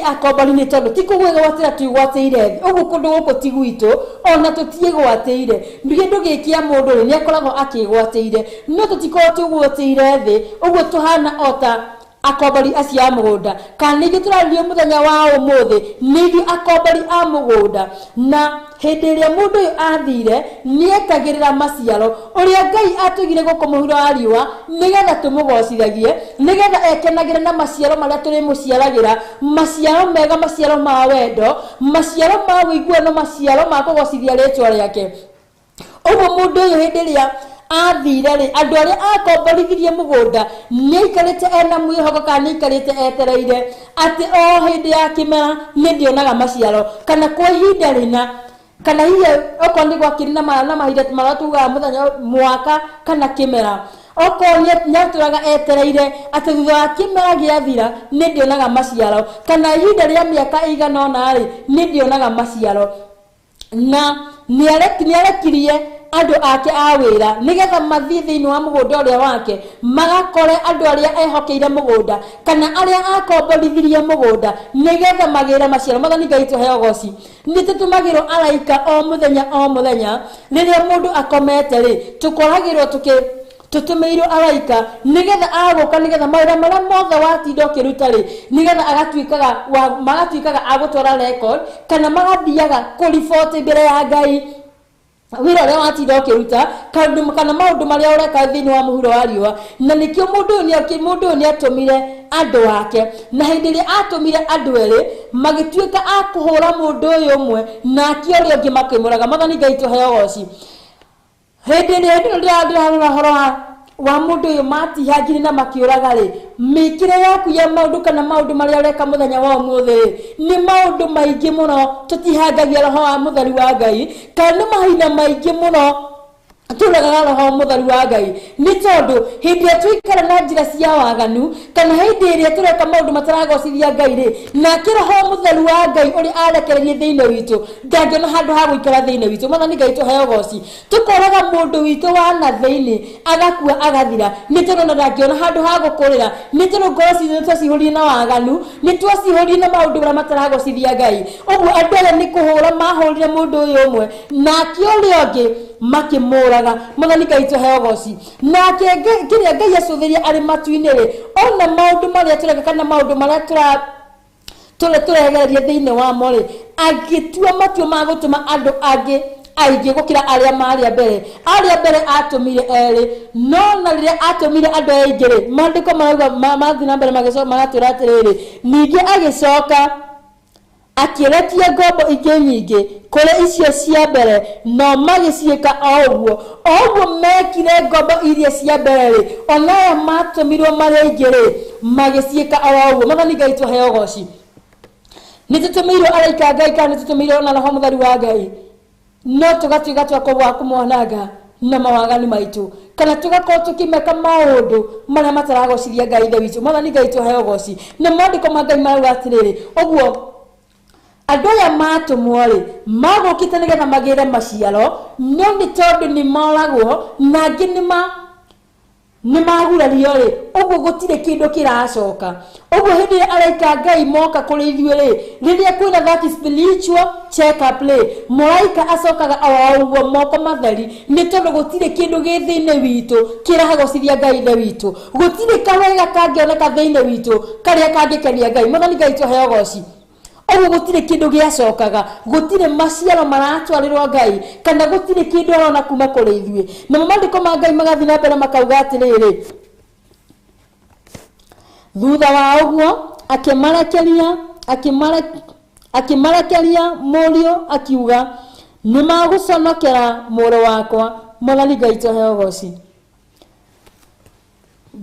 akombori, nĩ tondũ ti kũgwĩgwatĩra twĩgwatĩire thĩ. Ũguo kũndũ gũkũ ti gwitũ, ona tũtiĩgwatĩire. Kĩndũ gĩkĩa mũndũ rĩ nĩ akoragwo akĩgwatĩire, no tũtikoragwo twĩgwatĩire thĩ. Ũguo tũhana o ta akombori acio a mũgũnda. Kana nĩ ithuĩ tũrarĩrio mũthenya wa ũmũthĩ, nĩ ithuĩ akombori a mũgũnda. Na hĩndĩ ĩrĩa mũndũ ũyũ athire, nĩ ekagĩrĩra maciaro ũrĩa Ngai atũigire gũkũ mũhuro wa riũa nĩgetha tũmũgocithagie, nĩgetha ekenagĩre na maciaro marĩa tũrĩmũciaragĩra, maciaro mega, maciaro ma wendo, maciaro ma ũiguano, maciaro ma kũgocithia rĩtwa rĩake. Ũguo mũndũ ũyũ hĩndĩ ĩrĩa athire rĩ, andũ arĩa akomborithirie mũgũnda nĩ aikarĩte ena mwĩhoko, kana nĩ aikarĩte etereire atĩ o hĩndĩ ya kĩmera nĩ ndĩonaga maciaro, kana kwa ihinda rĩna, kana hihi okorwo nĩ gwakĩrĩ na mahinda marĩa tugaga mũthenya, mwaka kana kĩmera, okorwo nĩ atũraga etereire atĩ thutha wa kĩmera gĩathira nĩ ndĩonaga maciaro, kana ihinda rĩa mĩaka ĩigana ũna rĩ nĩ ndĩonaga maciaro. Na nĩ arekirie andũ ake a wĩra nĩgetha mathiĩ thĩinĩ wa mũgũnda ũrĩa wake, magakore andũ arĩa ehokeire mũgũnda kana arĩa akomborithirie mũgũnda nĩgetha magĩre maciaro. Mwathani Ngai tũheo goci, nĩ tũtũmagĩrwo araika o mũthenya rĩrĩa mũndũ akomete rĩ, tũkoragĩrwo tũtũmĩirwo araika nĩgetha agũka, nĩgetha mawĩra marĩa mothe watinda ũkĩruta rĩ, nĩgetha magatuĩkaga agũtwara record, kana magathiaga kũriboti mbere ya Ngai wĩra ũrĩa watinda ũkĩruta, kana maũndũ marĩa ũreka thĩinĩ wa mũhuro wa riũa. Na nĩkĩo mũndũ ũyũ nĩ atũmire andũ ake, na hĩndĩ ĩrĩa atũmire andũ erĩ magĩtuĩka a kũhũra mũndũ ũyũ ũmwe, nake ũrĩa ũngĩ makĩmũraga. Mwathani Ngai tũheo goci, hĩndĩ ĩrĩa ndĩrarora ũhoro wa mũndũ ũyũ matihangire na makĩũraga rĩ, mĩkĩre yaku ya maũndũ kana maũndũ marĩa ũreka mũthenya wa ũmũthĩ rĩ, nĩ maũndũ maingĩ mũno tũtihangagia roho wa mũtheri wa Ngai, kana nĩ mahinda maingĩ mũno turaga roho mutharu wa Ngai ni tondu hindi twikara na njira cia waganu kana hindi iria tureka maundu mataragocithia Ngai ri na kiroho mutharu wa Ngai uri arekererie thiine witu ndangiona handu ha guikara thiine witu Mwathani Ngai tuheo goci tukoraga mundu witu wa na thiine agakua agathira ni tondu ndangiona handu ha gukurira ni tondu goci ni twacihuri na waganu ni twacihuri na maundu maria mataragocithia Ngai uguo andu aya ni kuhura mahurire mundu uyu umwe na kiuria ungi makimuraga Mwathani Ngai tuheo goci nake kiria Ngai acuthiria ari matu-ini ri ona maundu maria tureka kana maundu maria turegereria thiine wa mo ri agitua matua ma gutuma andu angi aingi gukira aria maria mbere atumire eri no na riria atumire andu aingi ri mandiko marauga mathi na mbere magatwira atiriri ningi agicoka akiretia ngombo ingi nyingi kore icio cia mbere no magiciika oguo mekire ngombo iria cia mbere ri ona matumirwo mari ingi ri magiciika oguo Mwathani Ngai tuheo goci ni tutumirwo araika Ngai kana tutumirwo na roho mutharu wa Ngai no tugatuiga twakobwa kumwananga na mawagani maitu kana tugakorwo tukimeka maundu maria mataragociria Ngai the witu Mwathani Ngai tuheo goci na mandiko ma Ngai marauga atiriri uguo andu aya matumwo ri magukite nigetha magire maciaro no ni tondu ni moragwo na angi ni magurario ri uguo gutire kindu kiracoka uguo hindi araika Ngai moka kuri ithuĩ ri riria kwina that spiritual check up ri muraika acokaga uguo moko matheri ni tondu gutire kindu gi thiine witu kiragocithia Ngai the witu gutire kawega kangioneka thiine witu karia kangikenia Ngai Mwathani Ngai tuheo goci uguo gutire kindu giacokaga gutire maciaro maratwarirwo Ngai kana gutire kindu arona kuma kuri ithuĩ na mandiko ma Ngai magathi na mbere makauga atiriri thutha wa uguo akimarekeria murio akiuga ni maguconokera muro wakwa Mwathani Ngai tuheo goci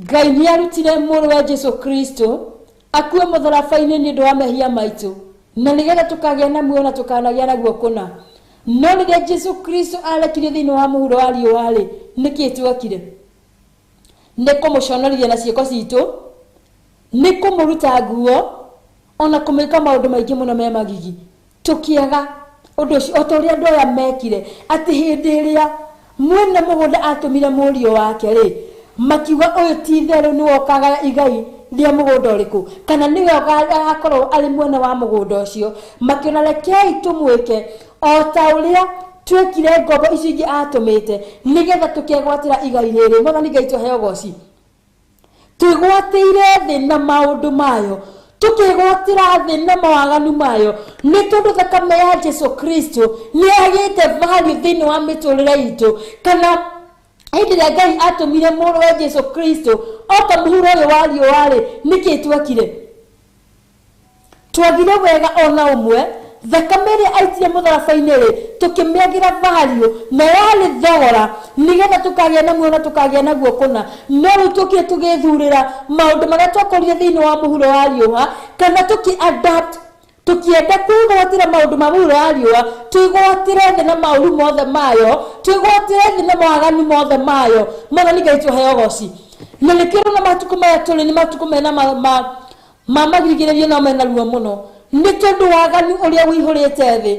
Ngai ni arutire muro wa Jesu Kristo akue mutharabaini ni ndu wa mehia maitu na nigetha tukagĩa na muoyo na tukanagĩa naguo kuna no rĩrĩa Jesu Kristo arekirie thĩinĩ wa mũhuro wa riũa rĩ nĩkĩ twekire nĩ kũmũconorithia na ciĩko citũ nĩ kũmũruta nguo ona kũmĩka maũndũ maingĩ mũno me magigi tũkĩaga ũndũ ũcio o ta ũrĩa andũ aya mekire atĩ hĩndĩ ĩrĩa mwene mũgũnda atũmire mũriũ wake rĩ makiuga ũyũ ti therũ nĩ wokaga igai ria mũgũnda ũrĩkũ kana niwe agakorwo ari mwene wa mũgũnda ũcio makiona rekei tumwĩke o ta ũrĩa twekire ngombo icio ingĩ atũmĩte nigetha tukegwatĩra igai rĩrĩ Mwathani Ngai tuheo goci twĩgwatĩire thĩ na maũndũ mayo tukigwatĩra thĩ na mawaganu mayo nĩ tondũ thakame ya Jesu Kristo nĩ agĩte value thĩinĩ wa mĩtũrĩre itũ kana hindi ya Ngai atumire mũrũ wa Jesu Kristo oka mũhuro ũyũ wa riũa rĩ nĩkĩ twekire twagire wega ona ũmwe thakame ĩrĩa aitire mũtharabai-inĩ rĩ tũkĩmĩagĩra value na yarĩ thogora nigetha tukagĩa na muoyo na tukagĩa naguo kũna no rĩu tũkire tũgĩthurĩra maũndũ marĩa twakorire thĩinĩ wa mũhuro wa riũa kana tũkĩ-adapt tukienda kwĩgwatĩra maũndũ ma mũhuro wa riũa twĩgwatĩre thĩ na maũru mothe mayo twĩgwatĩre thĩ na mawaganu mothe mayo Mwathani Ngai tuheo goci na nĩkĩo na matukũ maya tũrĩ nĩ matukũ mena magirigĩrĩrio no mena ruo mũno nĩ tondũ waganu ũrĩa wĩihũrĩte thĩ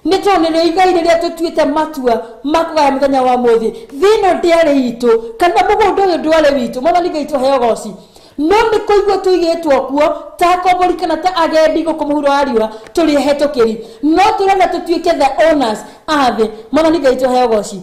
nĩ tondũ nĩrĩo igai rĩrĩa tũtuĩte matua ma kũgaya mũthenya wa mũthĩ thĩno ndĩarĩ itũ kana mũgũnda ũyũ ndwarĩ witũ Mwathani Ngai tuheo goci no nĩ kũigua tũigĩtwo kuo ta kombori kana ta agendi gũkũ mũhuro wa riũa tũrĩ hetũkĩri no tũrenda tũtuĩke the owners a thĩ Mwathani Ngai tuheo goci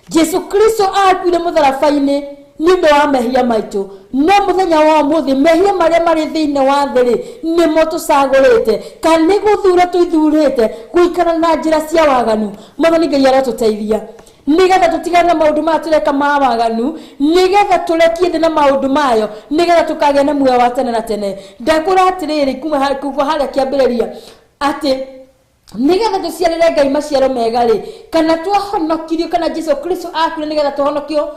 Jesu Kristo akuire mũtharabai-inĩ nĩ ũndũ wa mehia maitũ no mũthenya wa ũmũthĩ mehia marĩa marĩ thĩinĩ wa thĩ rĩ nĩmo tũcagũrĩte kana nĩ gũthura tũithurĩte gũikara na njĩra cia waganu Mwathani Ngai arotũteithia nigetha tutigane na maũndũ maya tũreka ma waganu nigetha tũrekie thĩ na maũndũ mayo nigetha tukagĩa na muoyo wa tene na tene ndakwĩra atĩrĩrĩ kuma harĩa kĩambĩrĩria atĩ nigetha tũciarĩre Ngai maciaro mega rĩ kana twahonokirio kana Jesu Kristo akuire nigetha tũhonokio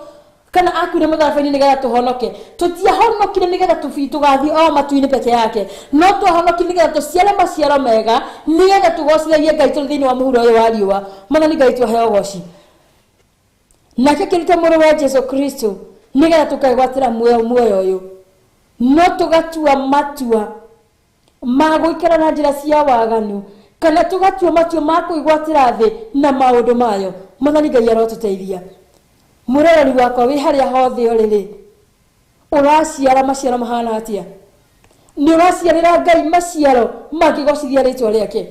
kana akuire mũtharabai-inĩ nigetha tũhonoke tũtiahonokire nigetha tũgathiĩ o matu-inĩ peke yake no twahonokire nigetha tũciare maciaro mega nigetha tũgocithagie Ngai tũrĩ thĩinĩ wa mũhuro ũyũ wa riũa Mwathani Ngai tuheo goci nake kiruta mũrũ wa Jesu Kristo nigetha tukagwatĩra muoyo ũyũ no tugatua matua ma gũikara na njĩra cia waganu kana tugatua matua ma kwĩgwatĩra thĩ na maũndũ mayo. Mwathani Ngai arotũteithia. Mũrereri wakwa wĩ harĩa hothe ũrĩ ũraciara maciaro mahana atĩa? Nĩ ũraciarĩra Ngai maciaro mangĩgocithia rĩtwa rĩake?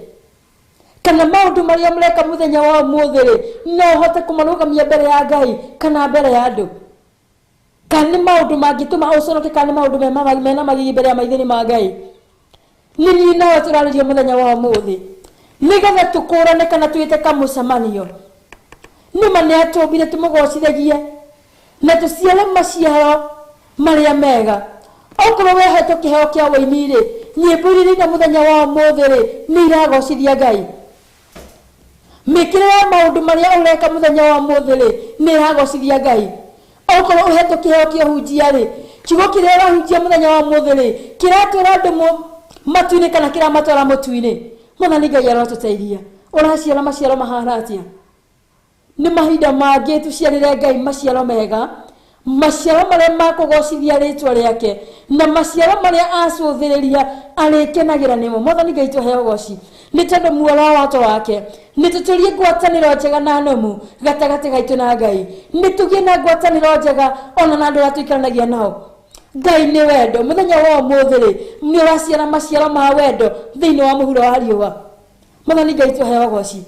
Kana maũndũ marĩa mũreka mũthenya wa ũmũthĩ no ũhote kũmarũgamia mbere ya Ngai kana mbere ya andũ? Kana nĩ maũndũ mangĩtũma ũconoke kana nĩ maũndũ mena magigi mbere ya maitho-inĩ ma Ngai? Nĩ niĩ nawe tũrarĩrio mũthenya wa ũmũthĩ nĩgetha tũkũrane kana twĩte kamũcemanio. Nĩma nĩ atũmbire tũmũgocithagie na tũciare maciaro marĩa mega. Okorwo wehetwo kĩheo kĩa wĩini-rĩ, nyĩmbo iria ina mũthenya wa ũmũthĩ-rĩ nĩ iragocithia Ngai. Mĩkĩre ya maũndũ marĩa ũreka mũthenya wa ũmũthĩ-rĩ nĩ iragocithia Ngai. Okorwo uhetwo kĩheo kĩa ũhunjia-rĩ, kiugo kĩrĩa ũrahunjia mũthenya wa ũmũthĩ-rĩ kĩratwara andũ matu-inĩ kana kĩramatwara mũtu-inĩ. Mwathani Ngai arotũteithia. Ũraciara maciaro mahana atĩa? Nĩ mahinda mangĩ tuciarĩre Ngai maciaro mega, maciaro marĩa makũgocithia rĩtwa rĩake na maciaro marĩa acũthĩrĩria arĩkenagĩra nĩmo. Mwathani Ngai tũheo ũgoci nĩ tondũ muoroto wake nĩ tũtũrie ngwatanĩro njega na nũmu gatagatĩ gaitũ na Ngai. Nĩ tũgĩe na ngwatanĩro njega ona na andũ arĩa tũikaranagia nao. Ngai nĩ wendo. Mũthenya wa ũmũthĩ-rĩ nĩ ũraciara maciaro ma wendo thĩinĩ wa mũhuro wa riũa. Mwathani Ngai tũheo ũgoci.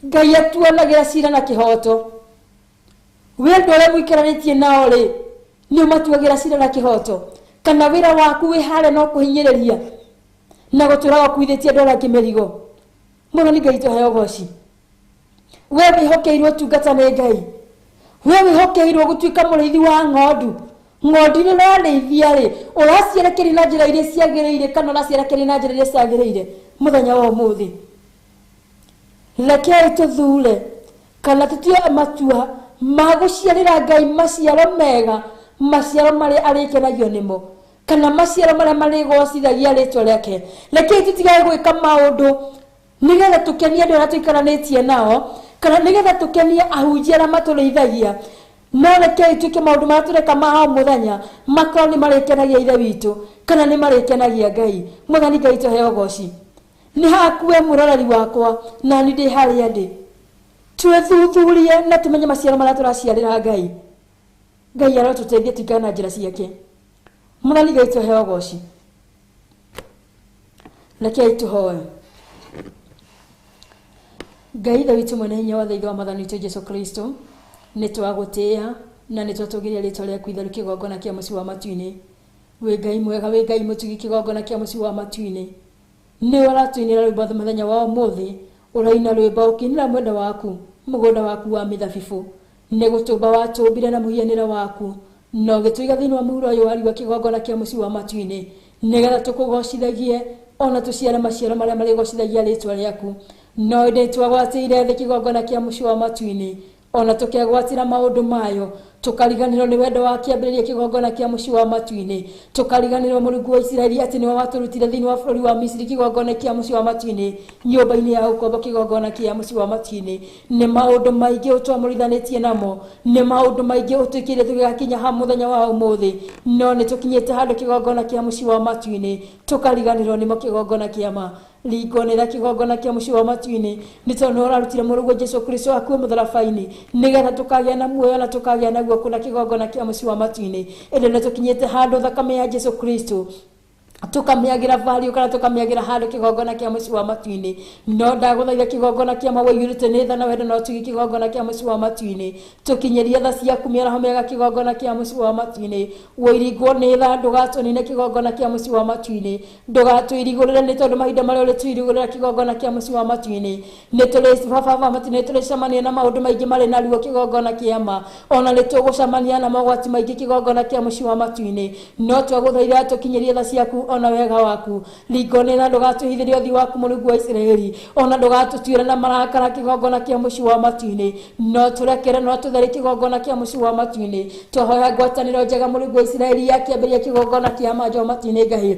Ngai atuanagĩra cira na kĩhoto. Wendo ũrĩa mũikaranĩtie nao-rĩ nĩ ũmatuagĩra cira na kĩhoto kana wĩra waku wĩ harĩa no kũhinyĩrĩria na gũtũra gũkuithĩtie andũ arĩa angĩ mĩrigo. Mwathani Ngai tũheo ũgoci. We wĩhokeirwo ũtungata nĩ Ngai. We wĩhokeirwo gũtuĩka mũrĩithi wa ng'ondu. Ng'ondu nĩ ũrarĩithia-rĩ ũracierekeria na njĩra iria ciagĩrĩire kana ũracierekeria na njĩra iria ciagĩrĩire mũthenya wa ũmũthĩ? Rekei tũthure kana tũtue matua ma gũciarĩra Ngai maciaro mega, maciaro marĩa arĩkenagio nĩmo kana maciaro marĩa marĩgocithagia rĩtwa rĩake. Rekei tũtigage gwĩka maũndũ nĩgetha tũkenie andũ arĩa tũikaranĩtie nao kana nĩgetha tũkenie ahunjia arĩa matũrĩithagia. No rekei twĩke maũndũ marĩa tũreka ma o mũthenya makorwo nĩ marĩkenagia ithe witũ kana nĩ marĩkenagia Ngai. Mwathani Ngai tũheo ũgoci. Nĩ haku we mũroreri wakwa na niĩ ndĩ harĩa ndĩ. Twĩthuthurie na tũmenye maciaro marĩa tũraciarĩra Ngai. Ngai arotũteithia tũikare na njĩra ciake. Mwathani Ngai tũheo ũgoci. Rekei tũhoe. Ngai ithe witũ mwene hinya wothe, ithe wa Mwathani witũ Jesu Kristo, nĩ twagũtĩĩa na nĩ twatũgĩria rĩtwa rĩaku itherũ kĩgongona kĩa mũciĩ wa matu-inĩ. Wĩ Ngai mwega, wĩ Ngai mũtugi kĩgongona kĩa mũciĩ wa matu-inĩ. Nĩ ũratũinĩra rwĩmbo mũthenya wa ũmũthĩ, ũraina rwĩmbo ũkĩinĩra mwenda waku mũgũnda waku wa mĩthabibũ. Nĩ gũtũmba watũmbire na mũhianĩre waku no gĩtũiga thĩinĩ wa mũhuro ũyũ wa riũa kĩgongona kĩa mũciĩ wa matu-inĩ nĩgetha tũkũgocithagie ona tũciare maciaro marĩa marĩgocithagia rĩtwa rĩaku. No nĩ twagwatĩire thĩ kĩgongona kĩa mũciĩ wa matu-inĩ ona tũkegwatĩra maũndũ mayo, tukariganĩrwo nĩ wendo wa kĩambĩrĩria kĩgongona kĩa mũciĩ wa matu-inĩ, tukariganĩrwo Mũrungu wa Isiraeli atĩ nĩwe watũrutire thĩinĩ wa bũrũri wa Misiri kĩgongona kĩa mũciĩ wa matu-inĩ, nyũmba-inĩ ya ũkombo kĩgongona kĩa mũciĩ wa matu-inĩ. Nĩ maũndũ maingĩ ũtwamũrithanĩtie namo, nĩ maũndũ maingĩ ũtwĩkĩire tũgĩgakinya ha mũthenya wa ũmũthĩ, no nĩ tũkinyĩte handũ kĩgongona kĩa mũciĩ wa matu-inĩ tukariganĩrwo nĩmo kĩgongona kĩa ma rigonera kĩgongona kĩa mũciĩ wa matu-inĩ. Nĩ tondũ ũrarutire Mũrungu Jesũ Kristo akuo mũtharaba-inĩ nĩgetha tũkagĩa na muoyo na tũkagĩa na guoko na kĩgongona kĩa mũciĩ wa matu-inĩ. Ĩndĩ nĩ tũkinyĩte handũ thakame ya Jesũ Kristo tukamĩagĩra value kana tukamĩagĩra handũ kĩgongona kĩa mũciĩ wa matu-inĩ. No ndagũthaitha kĩgongona kĩa ma waiyũrĩte nĩ tha na wendo no tugi kĩgongona kĩa mũciĩ wa matu-inĩ, tũkinyĩrie tha ciaku mĩaraho mĩega kĩgongona kĩa mũciĩ wa matu-inĩ. Woiringwo nĩ tha ndũgatũnine kĩgongona kĩa mũciĩ wa matu-inĩ, ndũgatũirigũrĩre nĩ tondũ mahinda marĩa ũrĩ twirigũrĩra kĩgongona kĩa mũciĩ wa matu-inĩ nĩ tũrĩ baba matu nĩ tũrĩcemania na maũndũ maingĩ marĩ na ruo kĩgongona kĩa ma, ona nĩ tũgũcemania na mogwati maingĩ kĩgongona kĩa mũciĩ wa matu-inĩ. No twagũthaitha tũkinyĩrie tha ciaku ona wega waku, ringone ndũgatũhithĩrie ũthiũ waku Mũrungu wa Isiraeli, ona ndũgatũtuĩre na marakara kĩgongona kĩa mũciĩ wa matu-inĩ, no tũrekere no tũtharie kĩgongona kĩa mũciĩ wa matu-inĩ. Twahoya ngwatanĩro njega Mũrungu wa Isiraeli ya kĩambĩrĩria kĩgongona kĩa manjũ matu-inĩ Ngai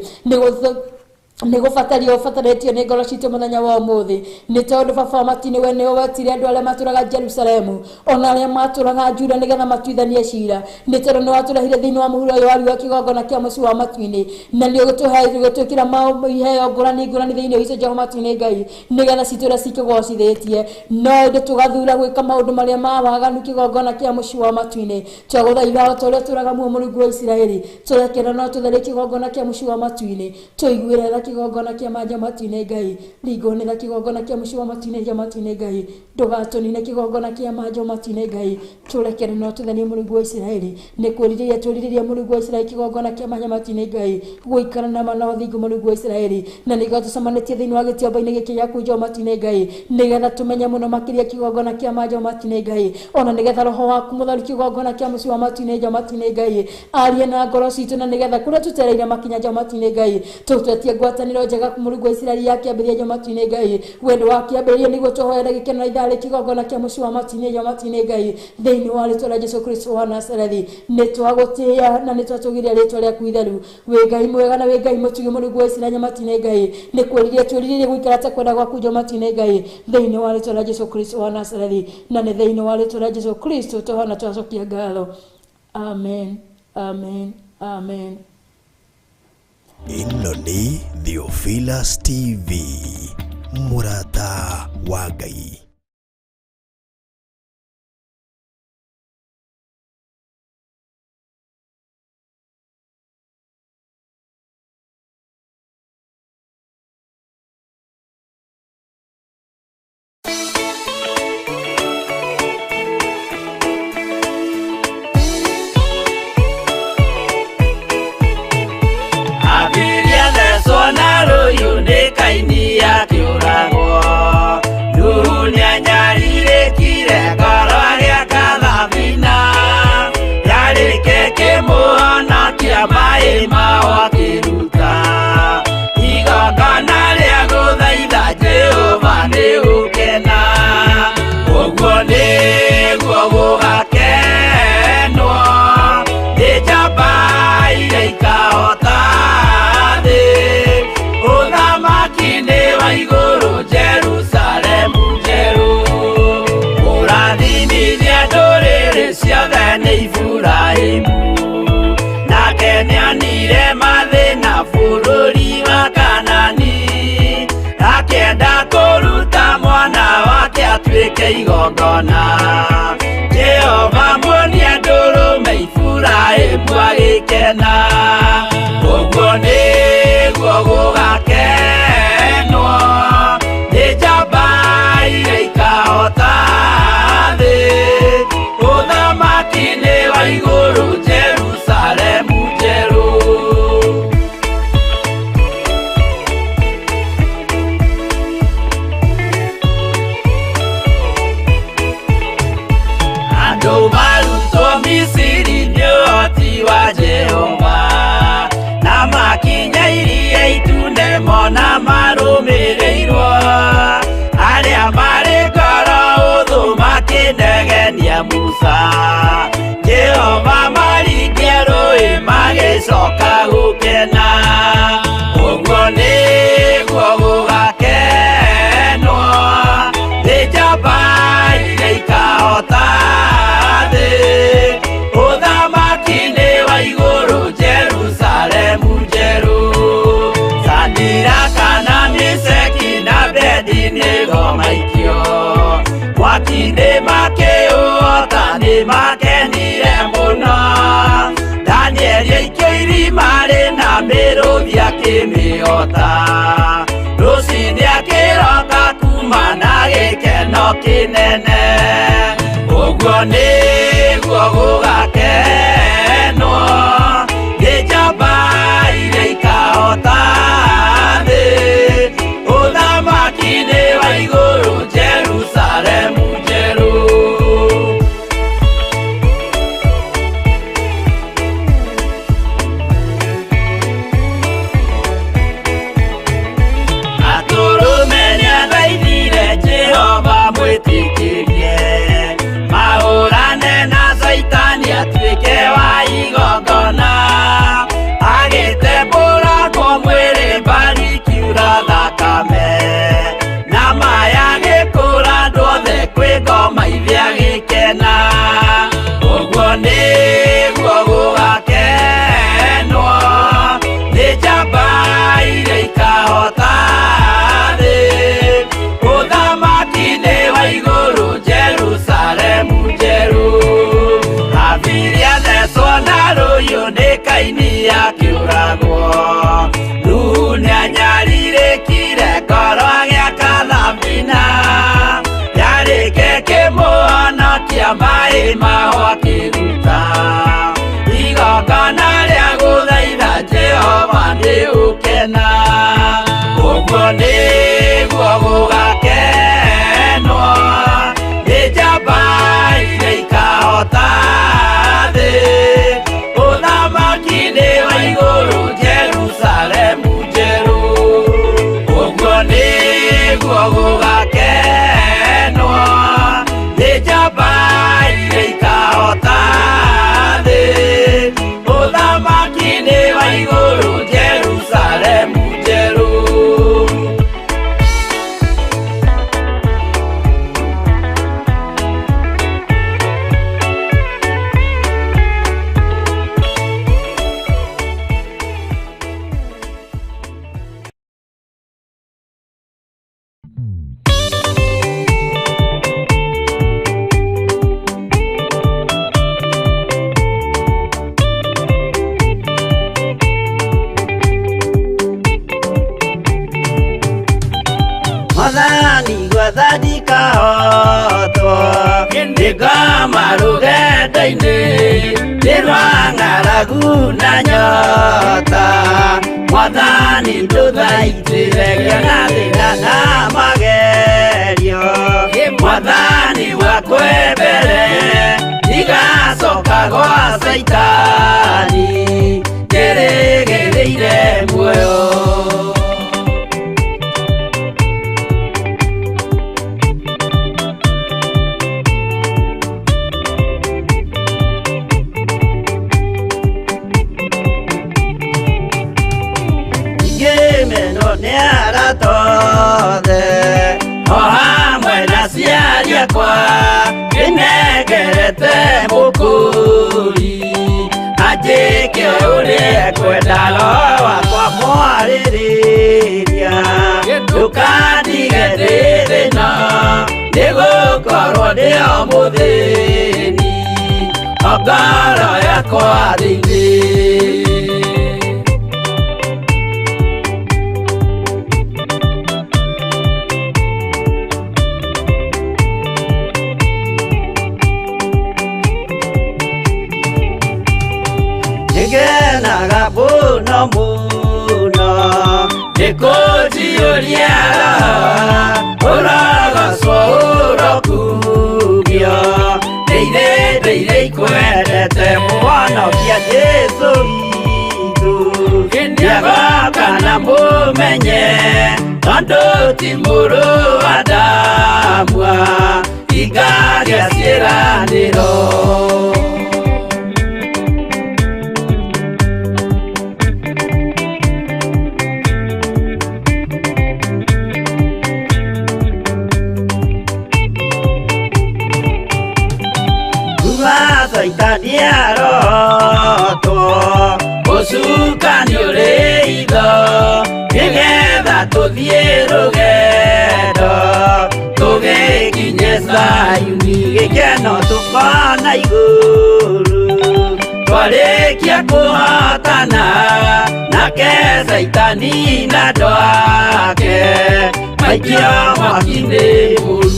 nego fataretio nego rashito muthenya wa umuthi ni tondu baba matini we ne watire andu aria maturaga Jerusalemu ona aria maturaga Juda nigetha matuithanie cira ni tondu no waturahire thiini wa muhuro yo wa kigongona kia muci wa matuini na ni gutwikira iheo ngurani thiini wa icio Jehova matuini Ngai nigetha citura cikigocithĩtie no ndi tugathura gwika maundu maria mawaganu kigongona kia muci wa matuini twaguthaitha utoria turaga mu Mungu wa Israeli turekera no tuthari kigongona kia muci wa matuini tuiguire kigongona kia maja matuini Ngai rigone na kigongona kia muci wa matuini Ngai ndugatonine kigongona kia maja matuini Ngai turekere no tuthanie Mungu wa Israeli ni kwiriria tuririria Mungu wa Israeli kigongona kia maja matuini Ngai guikara na mana wathingu Mungu wa Israeli na nigathu tucamanetie thiini wa gĩtĩomba-inĩ gĩkĩ gĩaku Jehova matuini Ngai nigetha tumenye muno makiria kigongona kia maja matuini Ngai ona nigetha roho waku mutharu kigongona kia muci wa matuini Ngai arie na ngoro citu na nigetha kuria tutereire makinya Jehova matuini Ngai tutetie ngwatanĩro njega Mungu wa Israeli yakiambĩrĩria Jehova matuini Ngai wendo wakiambĩrĩria nĩguo tũhoere gĩkeno na itharĩ kigongona kia muci wa matuini Ngai thĩinĩ wa rĩĩtwa rĩa Jesũ Kristo wa Nazarethi nĩ twagũtĩĩa na nĩ twatũgĩria rĩĩtwa rĩaku itheru wĩ Ngai mwega na wĩ Ngai mũtugi Mungu wa Israeli matuini Ngai nĩ kwĩrĩria twĩrĩrie gũikara ta kwenda gwaku Jehova matuini Ngai thĩinĩ wa rĩĩtwa rĩa Jesũ Kristo wa Nazarethi na nĩ thĩinĩ wa rĩĩtwa rĩa Jesũ Kristo tũhona twacokia ngatho amen amen amen. Ĩno nĩ Theophilus TV, mũrata wa Ngai. Kaini ya kiuragwo dunia nyarire kire ngoro ya kathabina yarike kimuona kia mai mawa kiruta igongona ria guthaitha Jehova ni ukena uguo niguo gugakenwo ni njamba iria ikahota iguru Jerusalemu jeru urathimithia ndũrĩrĩ ciothe nĩ Iburahĩmu nake nĩonire mathĩna bũrũri wa Kanani akĩenda kũruta mwana wake atuĩke igongona Jehova muonie ndũrũme Iburahĩmu agĩkena ũguo nĩguo gũgakenwo nĩ njamba iria ikahota thĩ ũthamaki-inĩ wa igũrũ Jerusalemu njerũ. Andũ marutwo Misiri nĩ ũhoti wa Jehova na makinya iria itune mona marũmĩrĩirwo arĩa marĩ ngoro ũthũ makĩnegenia Musa Jehova maringie rũĩ magĩcoka gũkena ũguo nĩguo gũgakenwo nĩ njamba iria ikahota thĩ ũthamaki-inĩ wa igũrũ Jerusalemu njerũ Sadiraka na Meshaki na Abedinego maikio mwaki-inĩ makĩũhota nĩ makenire mũno Danieli aikio irima rĩna mĩrũthi akĩmĩhota rũcinĩ akĩroka kuma na gĩkeno kĩnene ũguo nĩguo gũgakenwo nĩ njamba iria ikahota thĩ ũthamaki-inĩ wa igũrũ Jerusalemu njerũ. Atũrũme nĩathaithire Jehova mwĩtĩkĩrie mahũrane thutha-inĩ akĩũragwo. Nuhu nĩanyarirĩkire ngoro agĩaka thabina, yarĩke kĩmũhonokia maĩ maho akĩruta. Igongona rĩa gũthaitha Jehova nĩũkena, ũguo nĩguo gũgakenwo nĩ njamba iria ikahota thĩ. Ũthamaki nĩ wa igũrũ Jerusalemu njerũ, ũguo nĩguo gũgakenwo nĩ njamba iria ikahota thĩ. Ũthamaki nĩ wa igũrũ Jerusalemu njerũ. Mwathani gwathani kahotwo, nĩngoma rũgendo-inĩ nĩ rwa ng'aragu na nyota. Mwathani ndũthaitĩre na thĩna na magerio, Mwathani wakwe mbere igacoka gwa Saitani, njĩrĩgĩrĩire muoyo. Meno nĩaratothe o hamwe na ciari akwa, nĩnegerete mũkũri anjĩke ũrĩa ekwenda. Roho wakwa mwarĩrĩria, ndũkandige ndĩ thĩna, nĩgũkorwo ndĩ o mũthĩni, o ngoro yakwa thĩinĩ. Nĩngenaga mũno mũno nĩkũnjiyũria ũrogocwo ũrokugio. Ndĩirĩ ikwendete mũhonokia Jesũ witũ, nĩagoka na mũmenye, tondũ ti mũrũ wa ndamwa, ingagĩa ciĩranĩro. Saitani arotwo, ũcukani ũrĩ itho, nĩgetha tũthiĩ rũgendo tũgĩkinye Zayuni, gĩkeno tũkona igũrũ. Twarĩkia kũhotana nake Saitani na andũ ake maikio mwaki-inĩ mũru.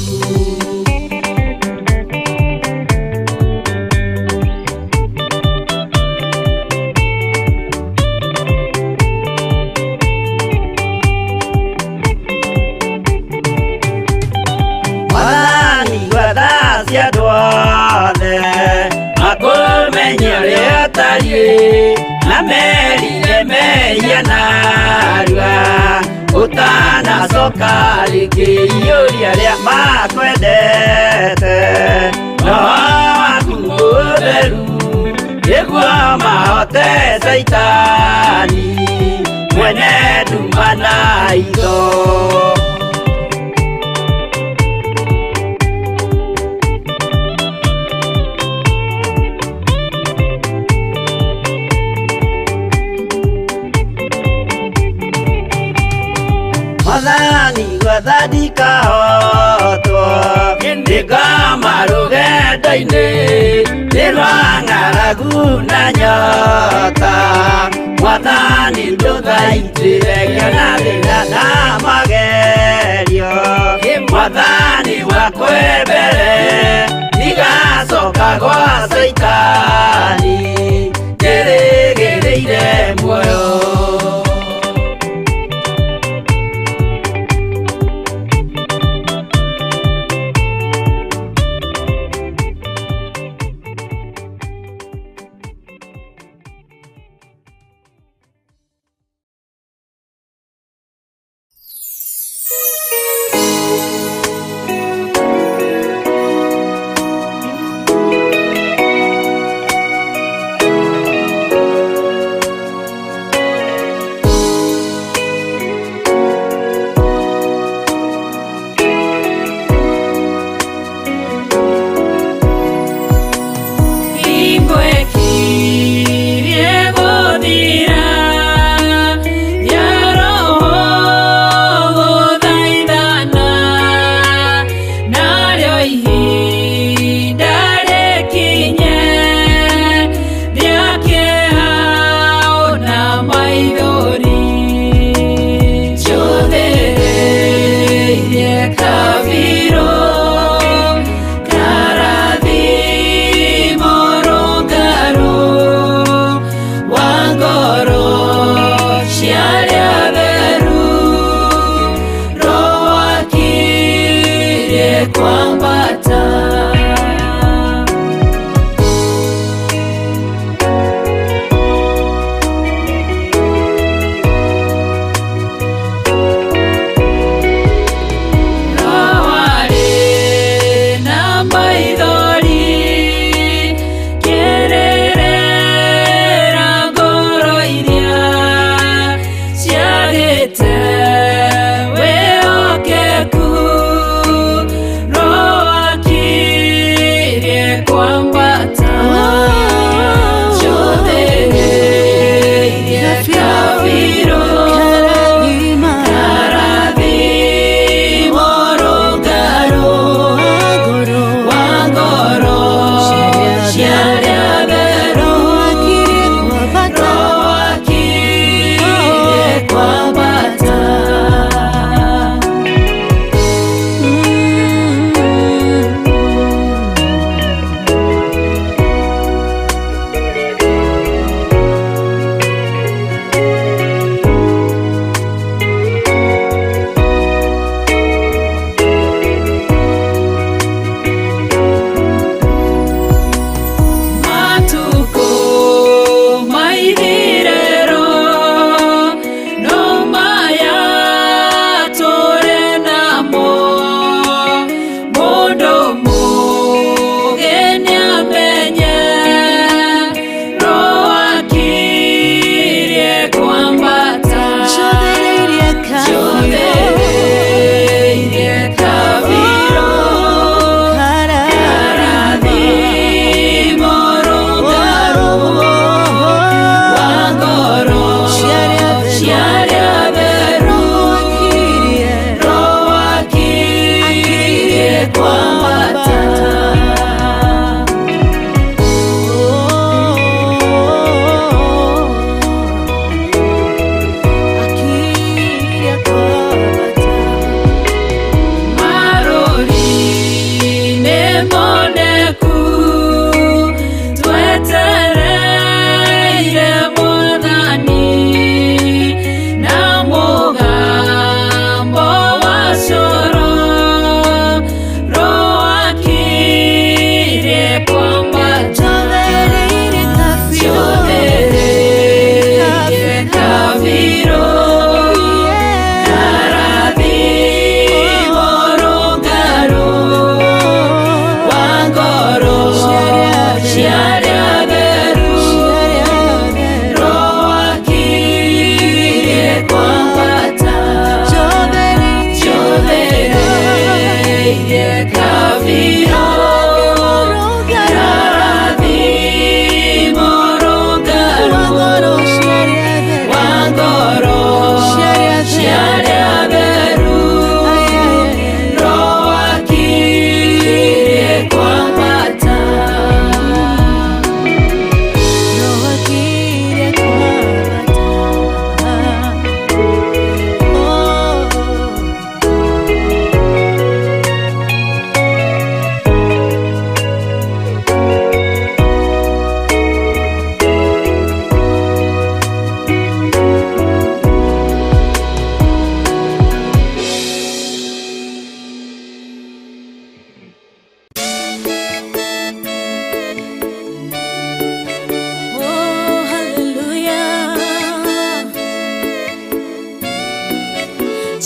Andũ othe makũmenye ũrĩa ũtariĩ, na merire mehia narua, ũtanacoka rĩngĩ iyũria rĩa makwendete. Roho waku mũtheru nĩguo mahote Saitani, mwene nduma na itho. Mwathani gwathani kahotwo, nĩngoma rũgendo-inĩ nĩ rwa ng'aragu na nyota. Mwathani nduthaitire kĩonathĩna na magerio. Mwathani wakwe mbere ndigacoka gwa Saitani, njĩrĩgĩrĩire muoyo.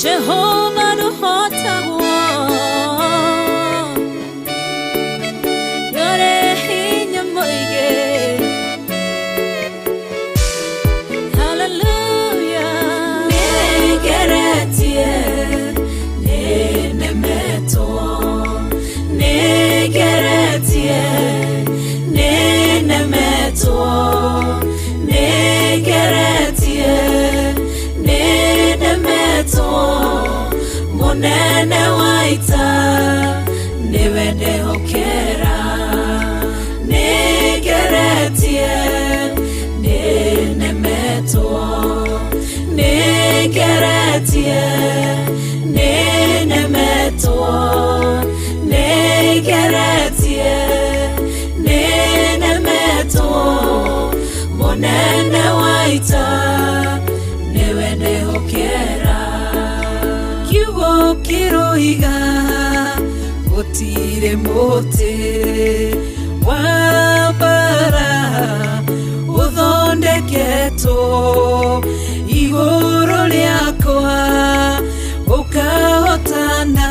Jehovah no hota yore hinya moige hallelujah negeretie nenemeto negeretie nenemeto negeretie nenemeto monene waita newende hokera negeretie nenemeto negeretie nenemeto negeretie nenemeto monene waita newende hokera kiwo kiroiga gutire mote wabara uthondeketo iguru liakwa ukahotana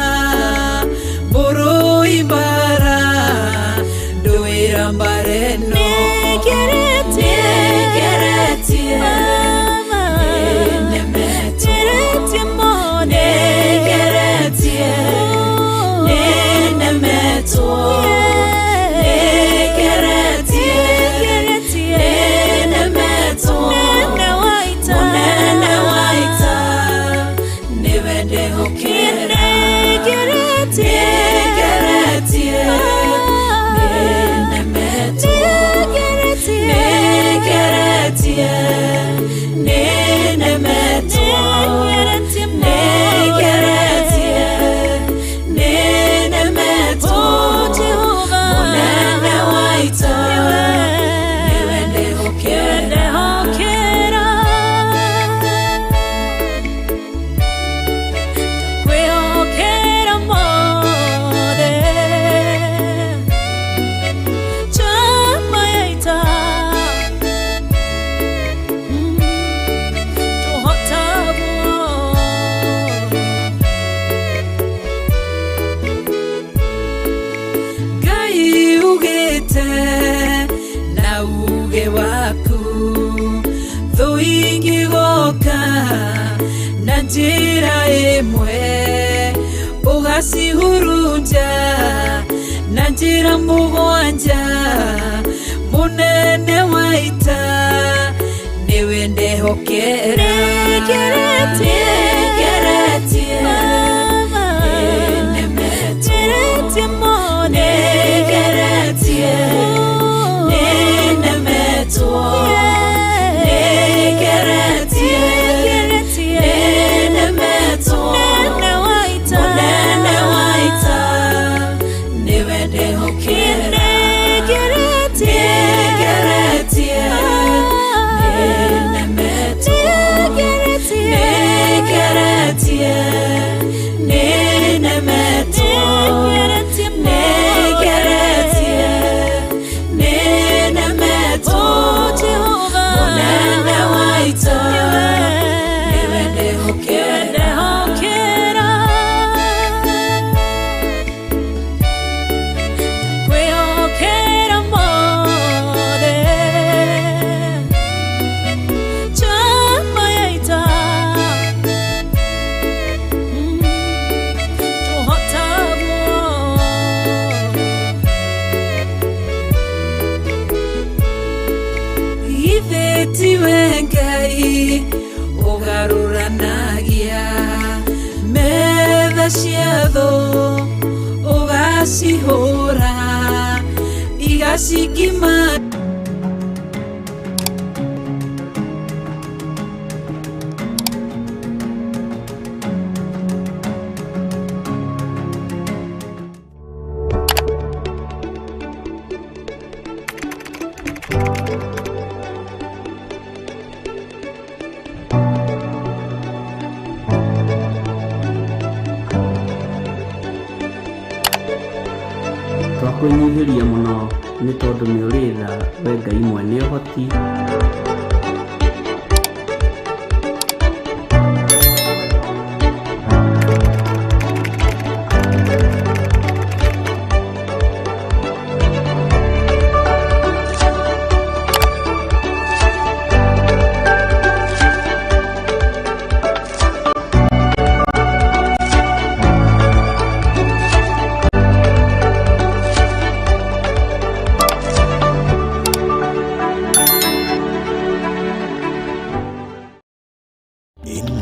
buru ibara nduira mbareno negeretie nenemeto negeretie nenemeto negeretie nenemeto monene waita newende hokera negeretie nenemeto negeretie nenemeto negeretie nenemeto monene waita newende hokera kwehokera mothe chama yaita Gai ugete na uge waku thuingi goka na njira imwe ugacihurunja na njira mugwanja munene waita niwende hokera negeretie nenemeto negeretie nenemeto negeretie nenemeto monene waita niwende hokera negeretie nenemeto negeretie nenemeto negeretie nenemeto monene waita niwende hokera kwehokera mothe chama yaita ithetiwe Ngai ugaruranagia metha ciatho ugacihura igacikima twakũnyihĩria mũno nĩ tondũ nĩ ũrĩ tha we Ngai mwene ũhoti.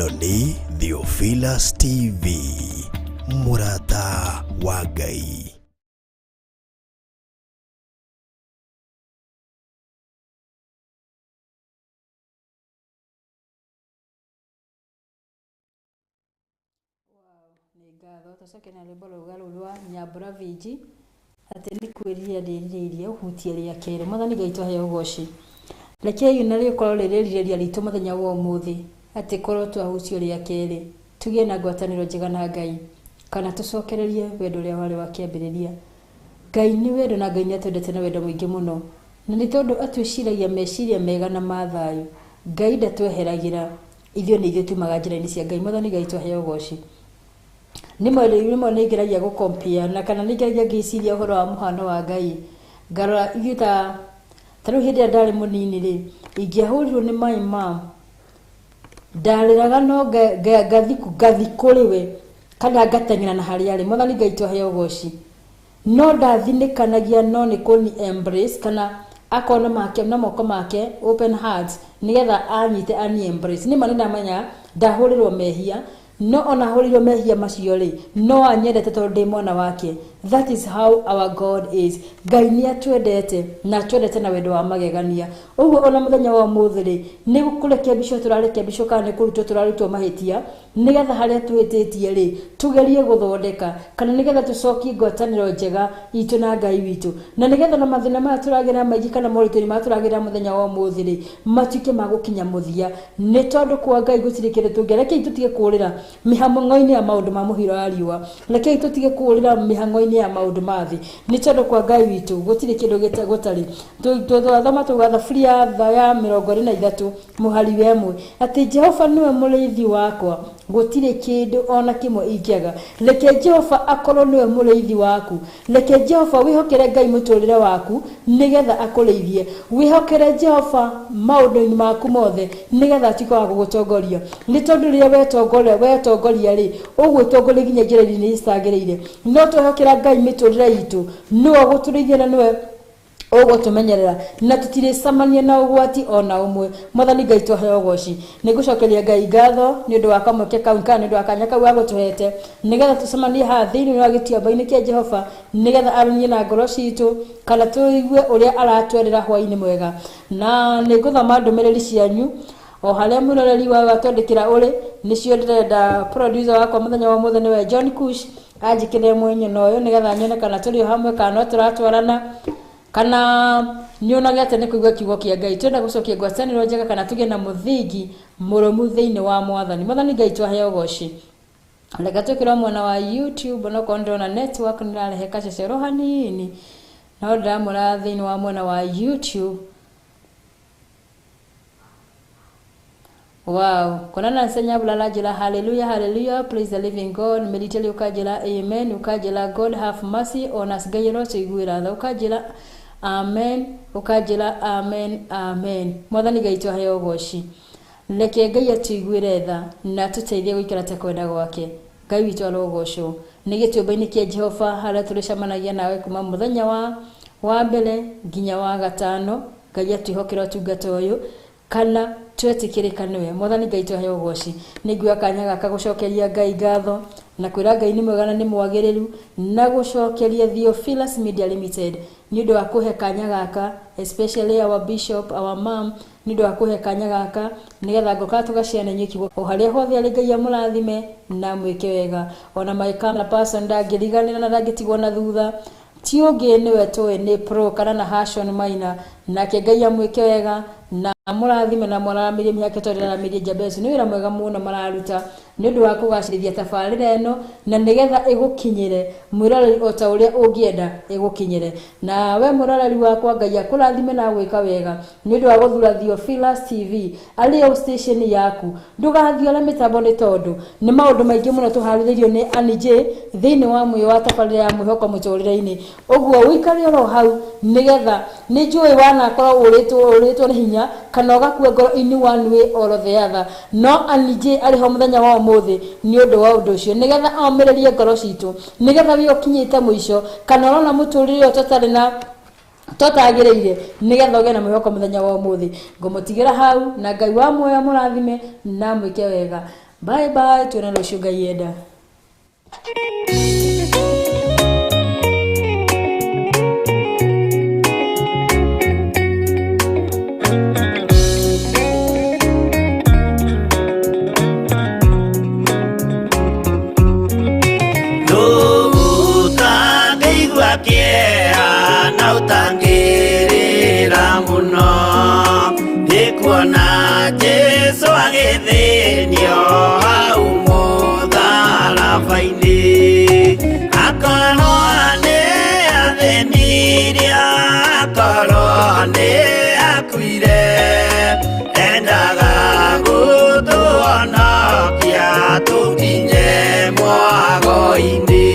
ĩno nĩ Theophilus TV, mũrata wa Ngai. Ngatho tũcoke na rwĩmbo rũu rwa Nyambura Vigi atĩ nĩ kwĩrĩria ndĩrirĩirie ũhutie rĩa kerĩ. Mwathani Ngai tũheo ũgooci. Rekei na rĩkorwo rĩrĩrirĩria ritũ mũthenya wa ũmũthĩ atĩ korwo twahutio rĩa kerĩ tugĩe na ngwatanĩro njega na Ngai kana tũcokererie wendo ũrĩa warĩ wa kĩambĩrĩria. Ngai nĩ wendo na Ngai nĩ atwendete na wendo mũingĩ mũno, na nĩ tondũ atwĩciragia meciria mega na ma thayũ. Ngai ndatweheragĩra ithuĩ nĩ ithuĩ tumaga njĩra-inĩ cia Ngai. Mwathani Ngai tũheo ũgooci. Nĩmo nĩ ngeragia gũkompia na kana nĩ ngeragia ngĩciria ũhoro wa mũhano wa Ngai. Ngarora ithuĩ ta rĩu hĩndĩ ĩrĩa ndarĩ mũnini rĩ, ingĩahũrirwo nĩ my mom ndarĩraga no ngathi kũrĩ we kana ngateng'era na harĩa arĩ. Mwathani Ngai tũheo ũgooci. No ndathinĩkanagia no nĩ kũni embrace kana akona make na moko make open heart nĩgetha anyite ani embrace. Nĩ mani ndamenya ndahũrĩrwo mehia, no ona hũrĩrwo mehia macio rĩ, no anyendete tondũ ndĩ mwana wake. That is how our God is. Ngai nĩ atwendete na atwendete na wendo wa magegania. Ũguo ona mũthenya wa ũmũthĩ rĩ, nĩ kũrekebicwo tũrarekebicwo kana nĩ kũrutwo tũrarutwo mahĩtia nĩgetha harĩa twĩtĩtie rĩ tugerie gũthondeka kana nĩgetha tũcokie ngwatanĩro njega itũ na Ngai witũ, na nĩgetha na mathĩna maya tũragerera maingĩ kana moritũ maya tũragerera mũthenya wa ũmũthĩ rĩ matuĩke ma gũkinya mũthia. Nĩ tondũ kwa Ngai gũtirĩ kĩndũ tũngĩrekei tũtige kũũrĩra mĩhang'o-inĩ ya maũndũ ma mũhiro wa riũa. Rekei tũtige kũũrĩra mĩhang'o-inĩ ya maũndũ ma thĩ, nĩ tondũ kwa Ngai witũ gũtirĩ kĩndũ gũtarĩ. Twathoma tũgatha buri ya 23 mũhari wa 1 atĩ Jehova nĩwe mũrĩithi wakwa, gũtirĩ kĩndũ ona kĩmwe ingĩaga. Reke Jehova akorwo nĩwe mũrĩithi waku. Reke Jehova wĩhokere Ngai mũtũrĩre waku nĩgetha akũrĩithie. Wĩhokere Jehova maũndũ-inĩ maku mothe nĩgetha atuĩke wa gũgũtongoria. Nĩ tondũ rĩrĩa wetongoria rĩ ũgwĩtongoria nginya njĩra-inĩ citagĩrĩire. No twĩhokera Ngai mĩtũrĩre itũ nĩwe ũgũtũrĩithia na nĩwe ũgũtũmenyerera na tũtirĩcemania na ũgwati ona ũmwe. Mwathani Ngai tũheo ũgooci. Nĩ ngũcokeria Ngai ngatho nĩ ũndũ wa kamweke kau kana nĩ ũndũ wa kanya kau agũtũhete nĩgetha tũcemanie haha thĩinĩ wa gĩtuamba-inĩ kĩa Jehova nĩgetha arũnie na ngoro citũ kana tũigue ũrĩa aratwerera hwaĩ-inĩ mwega. Na nĩ ngũthoma ndũmĩrĩri cianyu o harĩa mũroreri wa watwandĩkĩra ũrĩ, nĩcio ndĩrenda producer wakwa mũthenya wa mũthenya nĩwe John Kush anjĩkĩre mwenyo ũyũ nĩgetha nyone kana tũrĩ hamwe kana no tũratwarana kana nĩonage atĩ nĩ kũigua kiugo kĩa Ngai. Twenda gũcokia ngwatanĩro njega kana tũgĩe na mũthingi mũrũmu thĩinĩ wa Mwathani. Mwathani Ngai tũheo ũgooci. Reka twĩkĩrwo mwena wa YouTube onokorwo ndĩrona network nĩrarehe kacecero hanini, no ndĩramũra thĩinĩ wa mwena wa YouTube. Wow, konana nsenya bulala jela hallelujah hallelujah, praise the living God. Military ukajela amen, ukajela God have mercy on us. Gayero tuiguira tha ukajela amen, ukajela amen amen. Mwathani Ngai tũheo ũgooci. Reke Ngai atuiguire tha na tũteithie gũikara ta kwenda gwake. Ngai witũ arogocwo. Nĩ gĩtuamba-inĩ kĩa Jehova harĩa tũrĩcemanagia nawe kuma mũthenya wa mbere nginya wa gatano. Ngai atwĩhokera ũtungata ũyũ kana twetĩkĩrĩka nĩwe. Mwathani Ngai tũheo ũgooci. Nĩ ngũoya kanya gaka gũcokeria Ngai ngatho na kwĩra Ngai nĩ mwega na nĩ mwagĩrĩru na gũcokeria Theophilus Media Limited nĩ ũndũ wa kũhe kanya gaka, especially our bishop, our mom, nĩ ũndũ wa kũhe kanya gaka nĩgetha ngoka tũgaciana nyeki o harĩa hothe arĩ. Ngai amũrathime na mwĩke wega. Ona my camera person ndangĩriganĩra na ndangĩtigwo na thutha, ti ũngĩ nĩwe tũĩ nĩ Pro kana na Hashon Maina. Nake Ngai amwĩke wega na mũrathime na mũraramĩrie mĩhaka tũrĩramĩrie Jabezu. Nĩ wĩra mwega mũno mararuta nĩ ũndũ wa kũgacĩrithia tabarĩra ĩno na nĩgetha ĩgũkinyĩre mwĩroreri o ta ũrĩa ũngĩenda ĩgũkinyĩre. Na we mũroreri wakwa Ngai akũrathime na gwĩka wega nĩ ũndũ wa gũthura Theophilus TV arĩ o station yaku. Ndũgathiĩ ũrĩa mĩtambo nĩ tondũ nĩ maũndũ maingĩ mũno tũharĩrĩirio nĩ Annie J thĩinĩ wa mwĩyo wa tabarĩra ya mwĩhoko mũtũrĩre-inĩ. Ũguo ũikare oro hau nĩgetha nĩ njũĩ wanakorwo ũrĩtwo nĩ hinya kana ũgakua ngoro in one way or the other, no Annie J arĩ ho mũthenya wa ũmũthĩ nĩ ũndũ wa ũndũ ũcio nĩgetha omĩrĩrie ngoro citũ nĩgetha we ũkinyĩte mũico kana ũrona mũtũrĩre ũyũ tũtarĩ na totagĩrĩire nĩgetha ũgĩe na mwĩhoko mũthenya wa ũmũthĩ. Ngũmũtigĩra hau na Ngai wa muoyo mũrathime na mwĩke wega. Bye bye, tuonane rũciũ Ngai enda. Kuona Jesu agĩthĩnio hau mũtharaba-inĩ, akorwo nĩ athĩnirie, akorwo nĩ akuire, endaga gũtũhonokia tũkinye mwago-inĩ.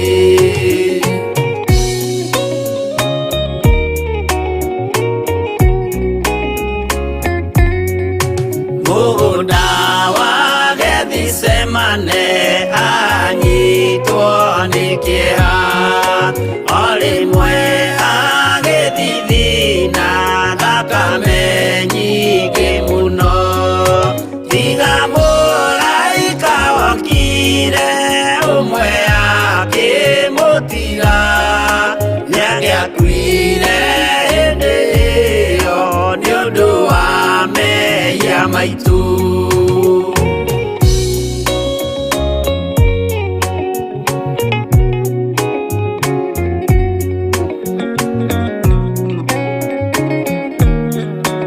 Mũgũnda wa Gethisemane anyitwo nĩ kĩeha, o rĩmwe agĩthithina thakame nyingĩ mũno, tiga mũraika wokire ũmwe akĩmũtiga, nĩangĩakuire hĩndĩ ĩyo nĩ ũndũ wa mehia maitũ.